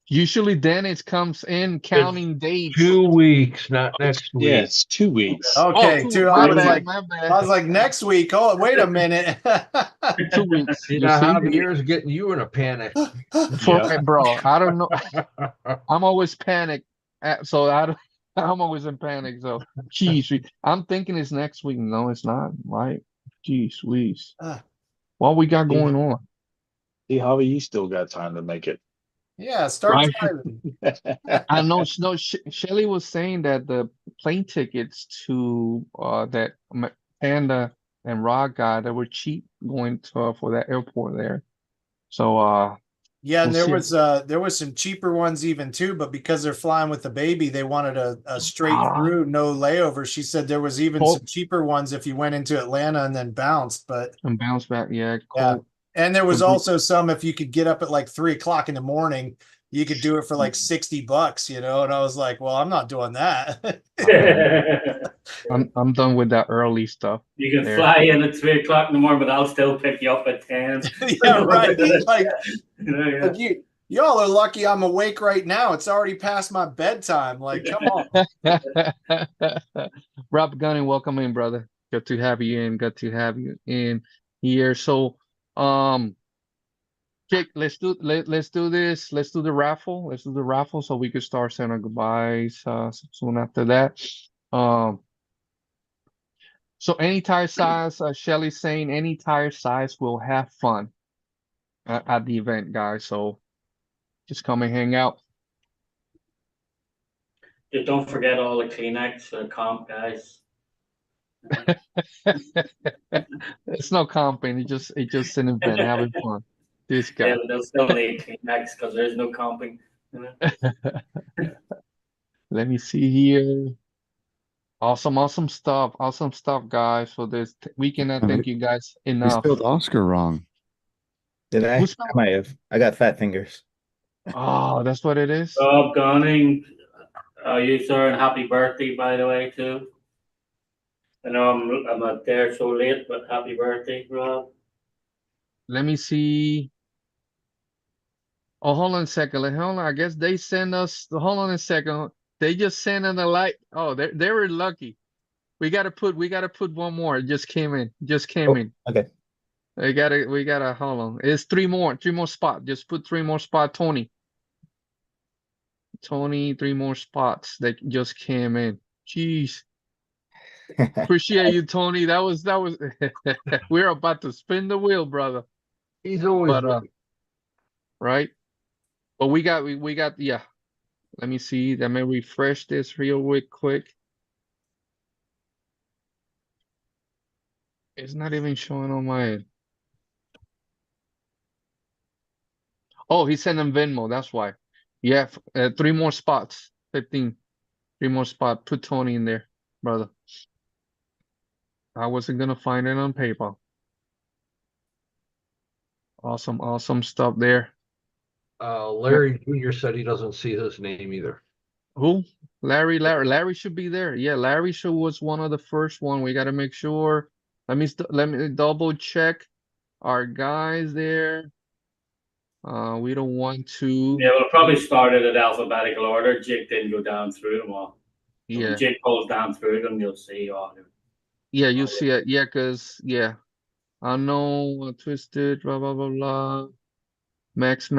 Usually Dennis comes in counting dates. 2 weeks, not next week. Yeah, it's 2 weeks. Okay, my I bad. was like, next week. Oh, wait a minute. 2 weeks. You know how the year's getting you in a panic. Bro, I don't know. I'm always panicked. I'm always in panic. So, geez, I'm thinking it's next week. No, it's not. Right? Geez, Louise. What we got going on? See, Javi, you still got time to make it. Yeah, start driving. I know. No, Shelly was saying that the plane tickets to that Panda and Rod guy that were cheap going to for that airport there. So yeah, and there was some cheaper ones even too, but because they're flying with the baby, they wanted a straight through, no layover. She said there was even some cheaper ones if you went into Atlanta and then bounced, and bounced back. Yeah, cool. Yeah. And there was also some, if you could get up at like 3 o'clock in the morning, you could do it for like $60, you know? And I was like, well, I'm not doing that. I'm done with that early stuff. You can fly in at 3 o'clock in the morning, but I'll still pick you up at 10. Yeah, right. Like y'all are lucky I'm awake right now. It's already past my bedtime. Like, come on. Rob Gunning, welcome in, brother. Good to have you in. Good to have you in here. So Jake, let's do this. Let's do the raffle. Let's do the raffle so we could start saying our goodbyes soon after that. So any tire size, Shelly's saying any tire size will have fun at the event, guys. So just come and hang out. Just don't forget all the Kleenex for the comp, guys. It's no comping. It's just an event, having fun. This guy. Yeah, they'll still need Kleenex because there's no comping. Let me see here. Awesome stuff, guys. For this weekend, I thank you guys enough. You spelled Oscar wrong. Did I? I might have. I got fat fingers. Oh, that's what it is. Rob Gunning, you sir, and happy birthday, by the way, too. I know I'm not there so late, but happy birthday, Rob. Let me see. Oh, hold on a second. Hold on. I guess they send us. Hold on a second. They just sent in a light. Oh, they were lucky. We gotta put one more. It just came in. In. Okay. We gotta hold on. It's three more spots. Just put 3 more spots, Tony. 3 more spots that just came in. Jeez. Appreciate you, Tony. That was we're about to spin the wheel, brother. He's always right. But we got yeah. Let me see. Let me refresh this real quick. It's not even showing on my end. Oh, he sent them Venmo. That's why. Yeah, 3 more spots. 15. 3 more spots. Put Tony in there, brother. I wasn't gonna find it on PayPal. Awesome stuff there. Larry Jr. said he doesn't see his name either. Who? Larry should be there. Yeah, Larry was one of the first one. We got to make sure let me double check our guys there. We don't want to. Yeah, we'll probably start it at alphabetical order. Jake didn't go down through them all. So Yeah. when Jake goes down through them, you'll see all of them. Yeah, you see it. Yeah, because, yeah. I know, Twisted, blah, blah, blah, blah. Max.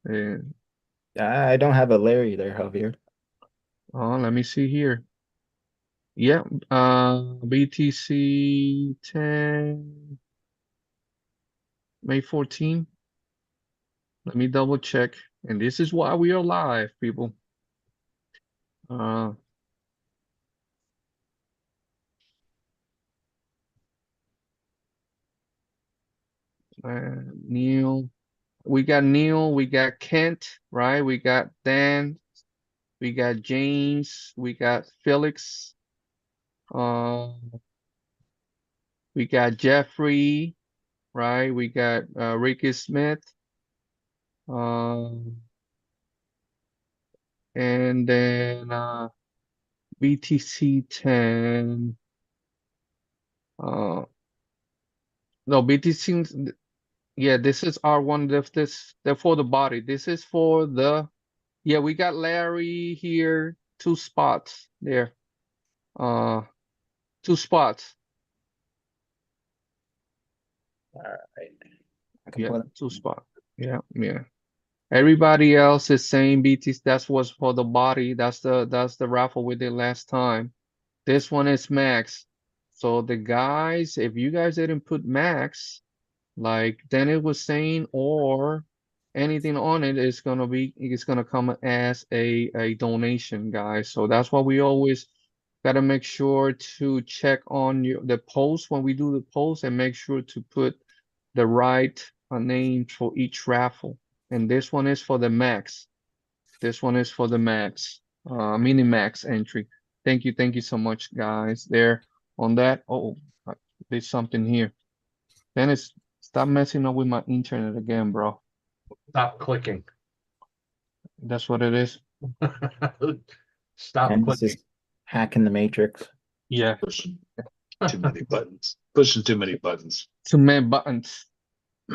And, I don't have a Larry there, Javier. let me see here. Yeah, BTC 10, May 14. Let me double check. And this is why we are live, people. Neil. We got Neil, we got Kent, right? We got Dan, we got James, we got Felix, we got Jeffrey, right? We got Ricky Smith, and then BTC 10. No, BTC. Yeah, this is our one. They're for the body. This is for the. Yeah, we got Larry here. 2 spots there. 2 spots. All right. Yeah, 2 spots. Yeah. Everybody else is saying BTC. That's what's for the body. That's the raffle we did last time. This one is max. So the guys, if you guys didn't put max, like Dennis was saying, or anything on it, it's gonna come as a donation, guys. So that's why we always gotta make sure to check on the post when we do the post, and make sure to put the right name for each raffle. And this one is for the max. This one is for the max, mini max entry. Thank you so much, guys. There on that. Oh, there's something here. Dennis, stop messing up with my internet again, bro. Stop clicking. That's what it is. Stop And this clicking. is hacking the matrix. Yeah. Pushing too many buttons. Pushing too many buttons. Too many buttons.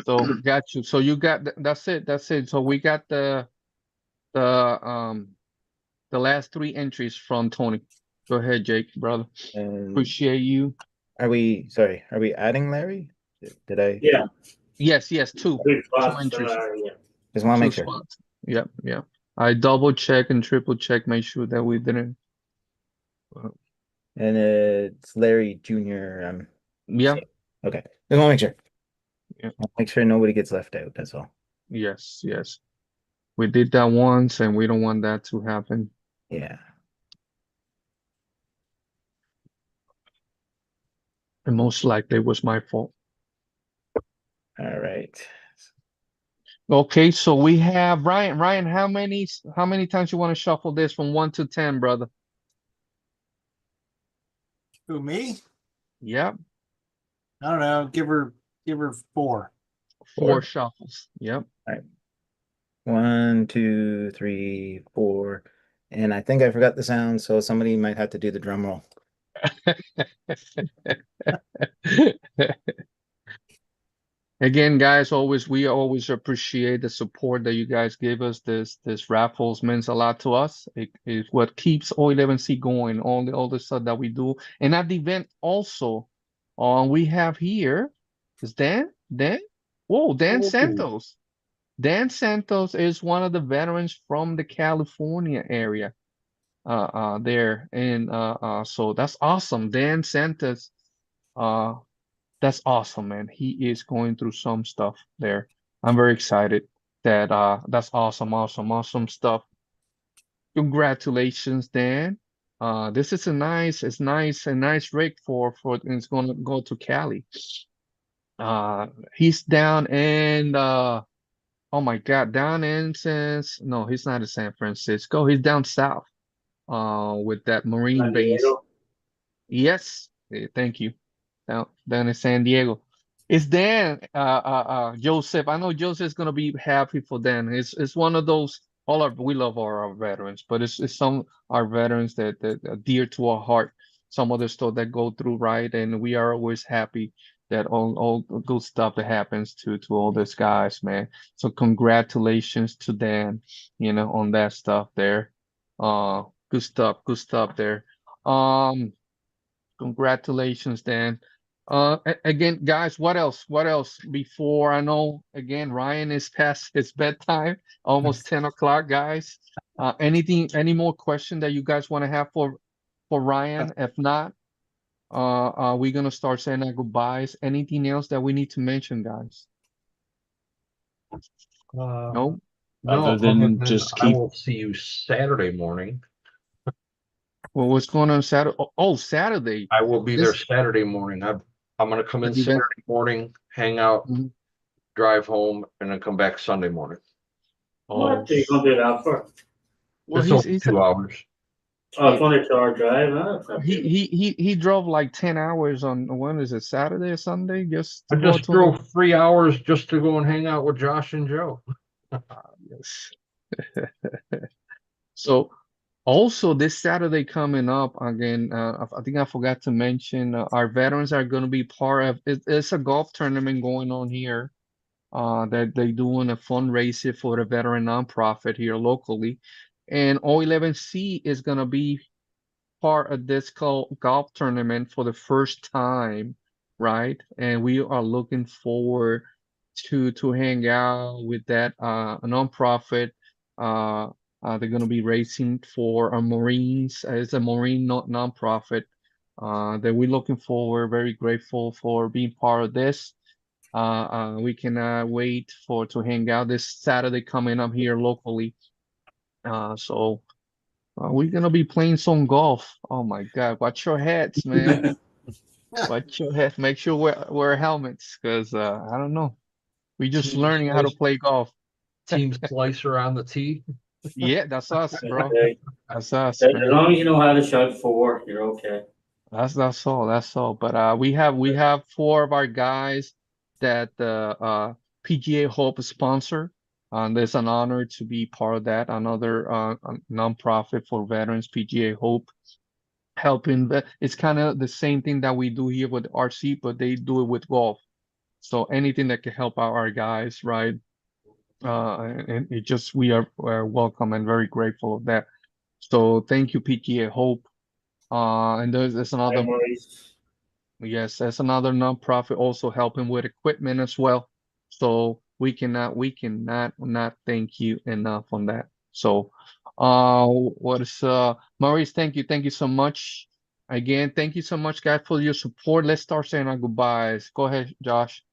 So got you. So you got that's it. That's it. So we got the last 3 entries from Tony. Go ahead, Jake, brother. Appreciate you. Are we adding Larry? Did I? Yeah. Yes, 2. 2 spots. 2 entries. Yeah. Just want to 2 make sure. spots. Yep. I double check and triple check, make sure that we didn't. And it's Larry Jr. Yeah. Okay. Just want to make sure. Yeah. Make sure nobody gets left out. That's all. Yes. We did that once, and we don't want that to happen. Yeah. And most likely it was my fault. All right. Okay, so we have Ryan. Ryan, how many times you want to shuffle this from 1 to 10, brother? Who, me? Yep. I don't know. Give her 4. 4 shuffles. Yep. All right. 1, 2, 3, 4. And I think I forgot the sound, so somebody might have to do the drum roll. Again, guys, we always appreciate the support that you guys give us. This raffles means a lot to us. It is what keeps O11C going, all the stuff that we do. And at the event also, we have here is Dan. Whoa, Dan Santos. Dan Santos is one of the veterans from the California area. There. And so that's awesome. Dan Santos, that's awesome, man. He is going through some stuff there. I'm very excited that that's awesome stuff. Congratulations, Dan. This is a nice rig for it's gonna go to Cali. He's down in oh my God, down in no, he's not in San Francisco. He's down south with that Marine base. Yes, thank you. Down in San Diego. It's Dan, Joseph. I know Joseph's gonna be happy for Dan. It's one of those. We love all our veterans, but it's some our veterans that are dear to our heart. some other stuff that go through, right? And we are always happy that all the good stuff that happens to all these guys, man. So congratulations to Dan, on that stuff there. Good stuff there. Congratulations, Dan. Again, guys, what else? Before, I know, again, Ryan is past his bedtime, almost 10 o'clock, guys. Any more question that you guys want to have for Ryan? If not, we're gonna start saying our goodbyes. Anything else that we need to mention, guys? No. No, Other than other just I keep- will see you Saturday morning. Well, what's going on Saturday? Oh, Saturday. I will be there This- Saturday morning. I'm gonna come in Have you been- Saturday morning, hang out, Mhm. drive home, and then come back Sunday morning. What are you gonna do that for? Well, It's he's 2 hours. Oh, 22-hour drive, huh? That's not bad. he drove like 10 hours on, when is it, Saturday or Sunday? Just to I go just to drove 3 hours just to go and hang out with Josh and Joe. Yes. So also this Saturday coming up again, I think I forgot to mention, our veterans are going to be part of it's a golf tournament going on here. That they doing a fundraiser for the veteran nonprofit here locally, and O11C is going to be part of this golf tournament for the first time, right? And we are looking forward to hang out with that nonprofit. They're going to be racing for Marines. It's a Marine nonprofit that we're looking forward. Very grateful for being part of this. We cannot wait to hang out this Saturday coming up here locally. So we're gonna be playing some golf. Oh my God! Watch your heads, man. Watch your heads. Make sure wear helmets, because I don't know. We're just Team learning how to slice- play golf. Team slicer on the tee. Yeah, that's us, bro. Okay. That's us, As man. long as you know how to shout 4, you're okay. That's all. That's all. But we have 4 of our guys that PGA Hope sponsor. It's an honor to be part of that. Another nonprofit for veterans, PGA Hope, helping. But it's kind of the same thing that we do here with RC, but they do it with golf. So anything that can help out our guys, right? And it just we're welcome and very grateful of that. So thank you, PGA Hope. And there's another. Memories. Yes, that's another nonprofit also helping with equipment as well. So we cannot not thank you enough on that. So Maurice, thank you so much. Again, thank you so much, guys, for your support. Let's start saying our goodbyes. Go ahead, Josh.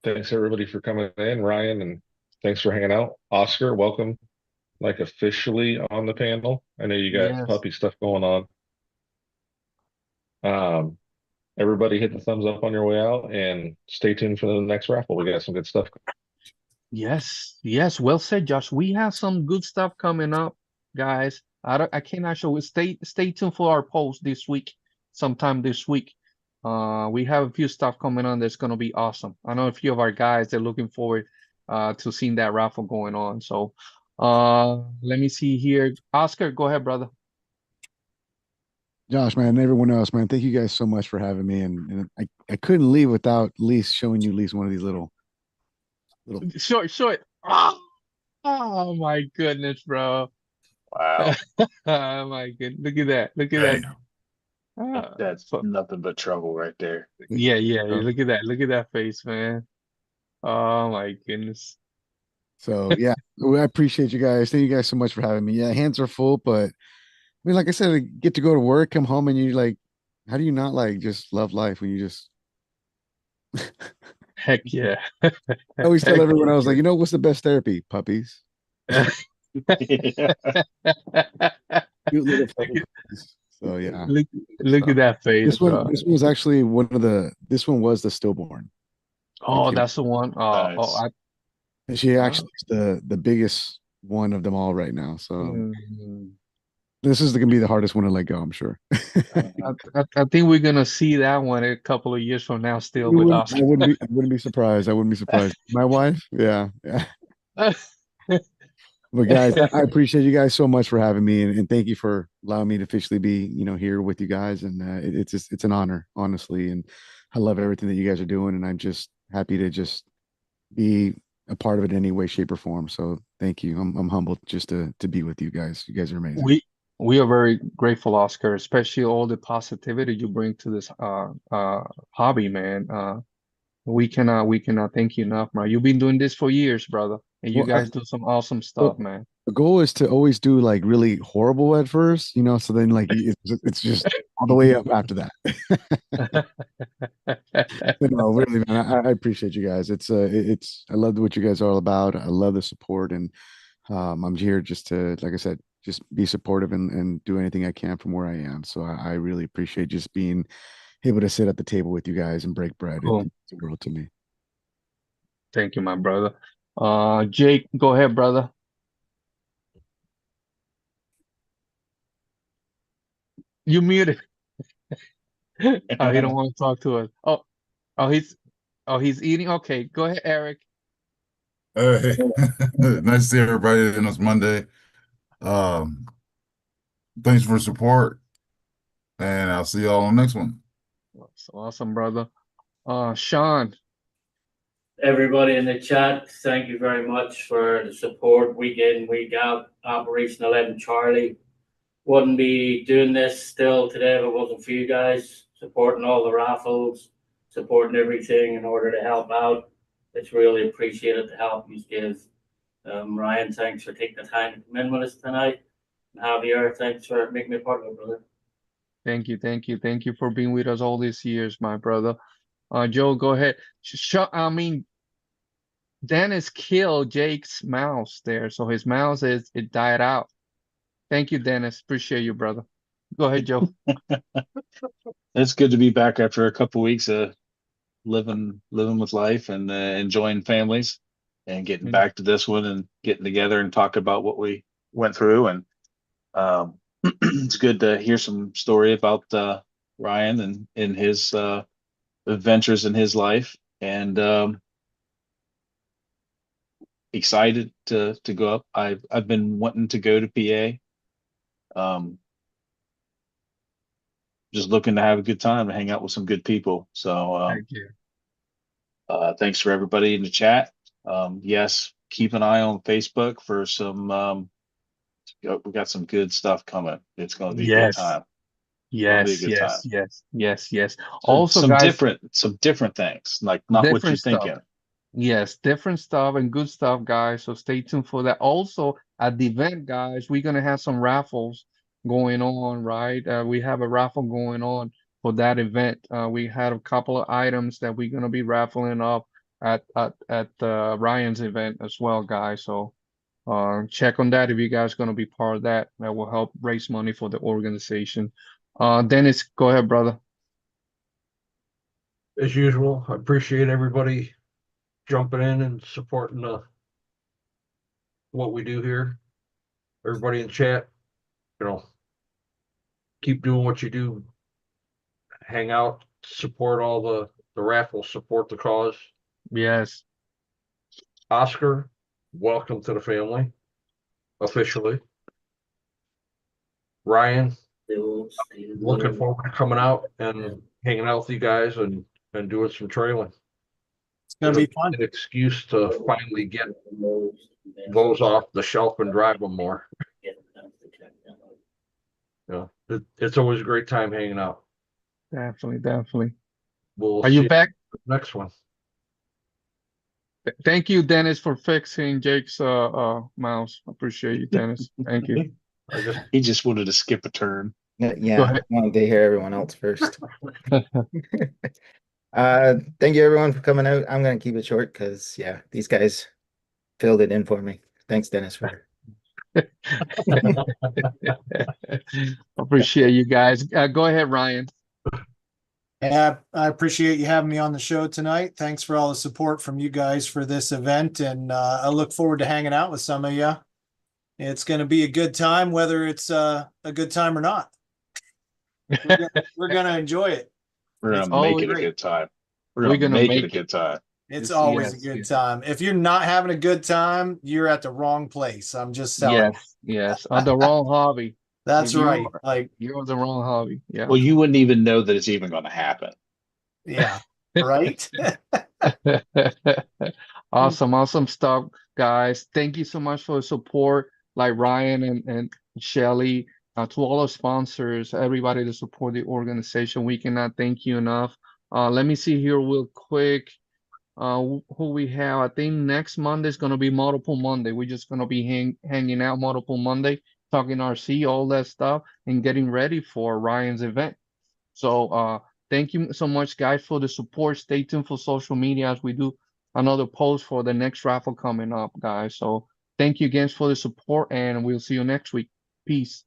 Thanks everybody for coming in, Ryan, and thanks for hanging out. Oscar, welcome, like officially on the panel. I know you got Yes. puppy stuff going on. Everybody hit the thumbs up on your way out and stay tuned for the next raffle. We got some good stuff. Yes, well said, Josh. We have some good stuff coming up, guys. I cannot show. Stay tuned for our post this week, sometime this week. We have a few stuff coming on that's gonna be awesome. I know a few of our guys are looking forward to seeing that raffle going on. So let me see here. Oscar, go ahead, brother. Josh, man, and everyone else, man, thank you guys so much for having me. And I couldn't leave without at least showing you at least one of these little. Short. Oh my goodness, bro. Wow. Oh my goodness. Look at that. Look at that. That's nothing but trouble right there. Yeah. Look at that. Look at that face, man. Oh my goodness. So yeah, I appreciate you guys. Thank you guys so much for having me. Yeah, hands are full, but I mean, like I said, I get to go to work, come home, and you're like, how do you not like just love life when you just Heck yeah. I always tell Heck everyone, I was yeah. like, what's the best therapy? Puppies. Cute little puppies. So yeah. Look at that face, This one, bro. this was actually this one was the stillborn. Oh, that's the one. Nice. And she actually is the biggest one of them all right now. So this is gonna be the hardest one to let go, I'm sure. I think we're gonna see that one a couple of years from now still with us. I wouldn't be surprised. My wife, yeah. But guys, I appreciate you guys so much for having me, and thank you for allowing me to officially be, here with you guys. And it's an honor, honestly. And I love everything that you guys are doing, and I'm just happy to just be a part of it in any way, shape, or form. So thank you. I'm humbled just to be with you guys. You guys are amazing. We are very grateful, Oscar, especially all the positivity you bring to this hobby, man. We cannot thank you enough, man. You've been doing this for years, brother, and you guys do some awesome stuff, man. The goal is to always do like really horrible at first, so then like it's just all the way up after that. But no, really, man, I appreciate you guys. It's I love what you guys are all about. I love the support, and I'm here just to, like I said, just be supportive and do anything I can from where I am. So I really appreciate just being able to sit at the table with you guys and break bread. Cool. It's the world to me. Thank you, my brother. Jake, go ahead, brother. You muted. He don't want to talk to us. He's eating. Okay, go ahead, Eric. Hey, nice to see everybody on this Monday. Thanks for support, and I'll see y'all on the next one. That's awesome, brother. Sean. Everybody in the chat, thank you very much for the support week in, week out. Operation 11 Charlie. Wouldn't be doing this still today if it wasn't for you guys supporting all the raffles, supporting everything in order to help out. It's really appreciated the help you give. Ryan, thanks for taking the time to come in with us tonight. And Javier, thanks for making me part of it, brother. Thank you for being with us all these years, my brother. Joe, go ahead. Dennis killed Jake's mouse there, so his mouse it died out. Thank you, Dennis. Appreciate you, brother. Go ahead, Joe. It's good to be back after a couple weeks of living with life and enjoying families, and getting back to this one and getting together and talk about what we went through. And it's good to hear some story about Ryan and his adventures in his life, and excited to go up. I've been wanting to go to PA. Just looking to have a good time and hang out with some good people. So thank you. Thanks for everybody in the chat. Yes, keep an eye on Facebook for some we got some good stuff coming. It's going to be a good time. Yes. Also, some guys, different things, like not what you're thinking. Yes, different stuff and good stuff, guys. So stay tuned for that. Also, at the event, guys, we're gonna have some raffles going on, right? We have a raffle going on for that event. We had a couple of items that we're gonna be raffling off at Ryan's event as well, guys. So check on that if you guys gonna be part of that. That will help raise money for the organization. Dennis, go ahead, brother. As usual, I appreciate everybody jumping in and supporting what we do here. Everybody in chat, keep doing what you do. Hang out, support all the raffles, support the cause. Yes. Oscar, welcome to the family, officially. Ryan, looking forward to coming out and hanging out with you guys and doing some trailing. It's gonna be fun. An excuse to finally get those off the shelf and drive them more. It's always a great time hanging out. Definitely. Are you back? Next one. Thank you, Dennis, for fixing Jake's mouse. Appreciate you, Dennis. Thank you. He just wanted to skip a turn. Yeah, I wanted to hear everyone else first. Thank you everyone for coming out. I'm gonna keep it short because these guys filled it in for me. Thanks, Dennis, for appreciate you guys. Go ahead, Ryan. Yeah, I appreciate you having me on the show tonight. Thanks for all the support from you guys for this event, and I look forward to hanging out with some of you. It's going to be a good time, whether it's a good time or not. We're gonna enjoy it. We're gonna make it a good time. We're gonna make it a good time. It's Yes, always a yes, good yes. time. If you're not having a good time, you're at the wrong place. I'm just telling you. Yes, yes. On the wrong hobby. That's If you right. are, Like, you're on the wrong hobby. Yeah. Well, you wouldn't even know that it's even going to happen. yeah, right? Awesome, awesome stuff, guys. Thank you so much for the support, like Ryan and Shelly, to all our sponsors, everybody to support the organization. We cannot thank you enough. Let me see here real quick. Who we have? I think next Monday is gonna be multiple Monday. We're just gonna be hanging out multiple Monday, talking RC, all that stuff, and getting ready for Ryan's event. So thank you so much, guys, for the support. Stay tuned for social media as we do another post for the next raffle coming up, guys. So thank you again for the support, and we'll see you next week. Peace.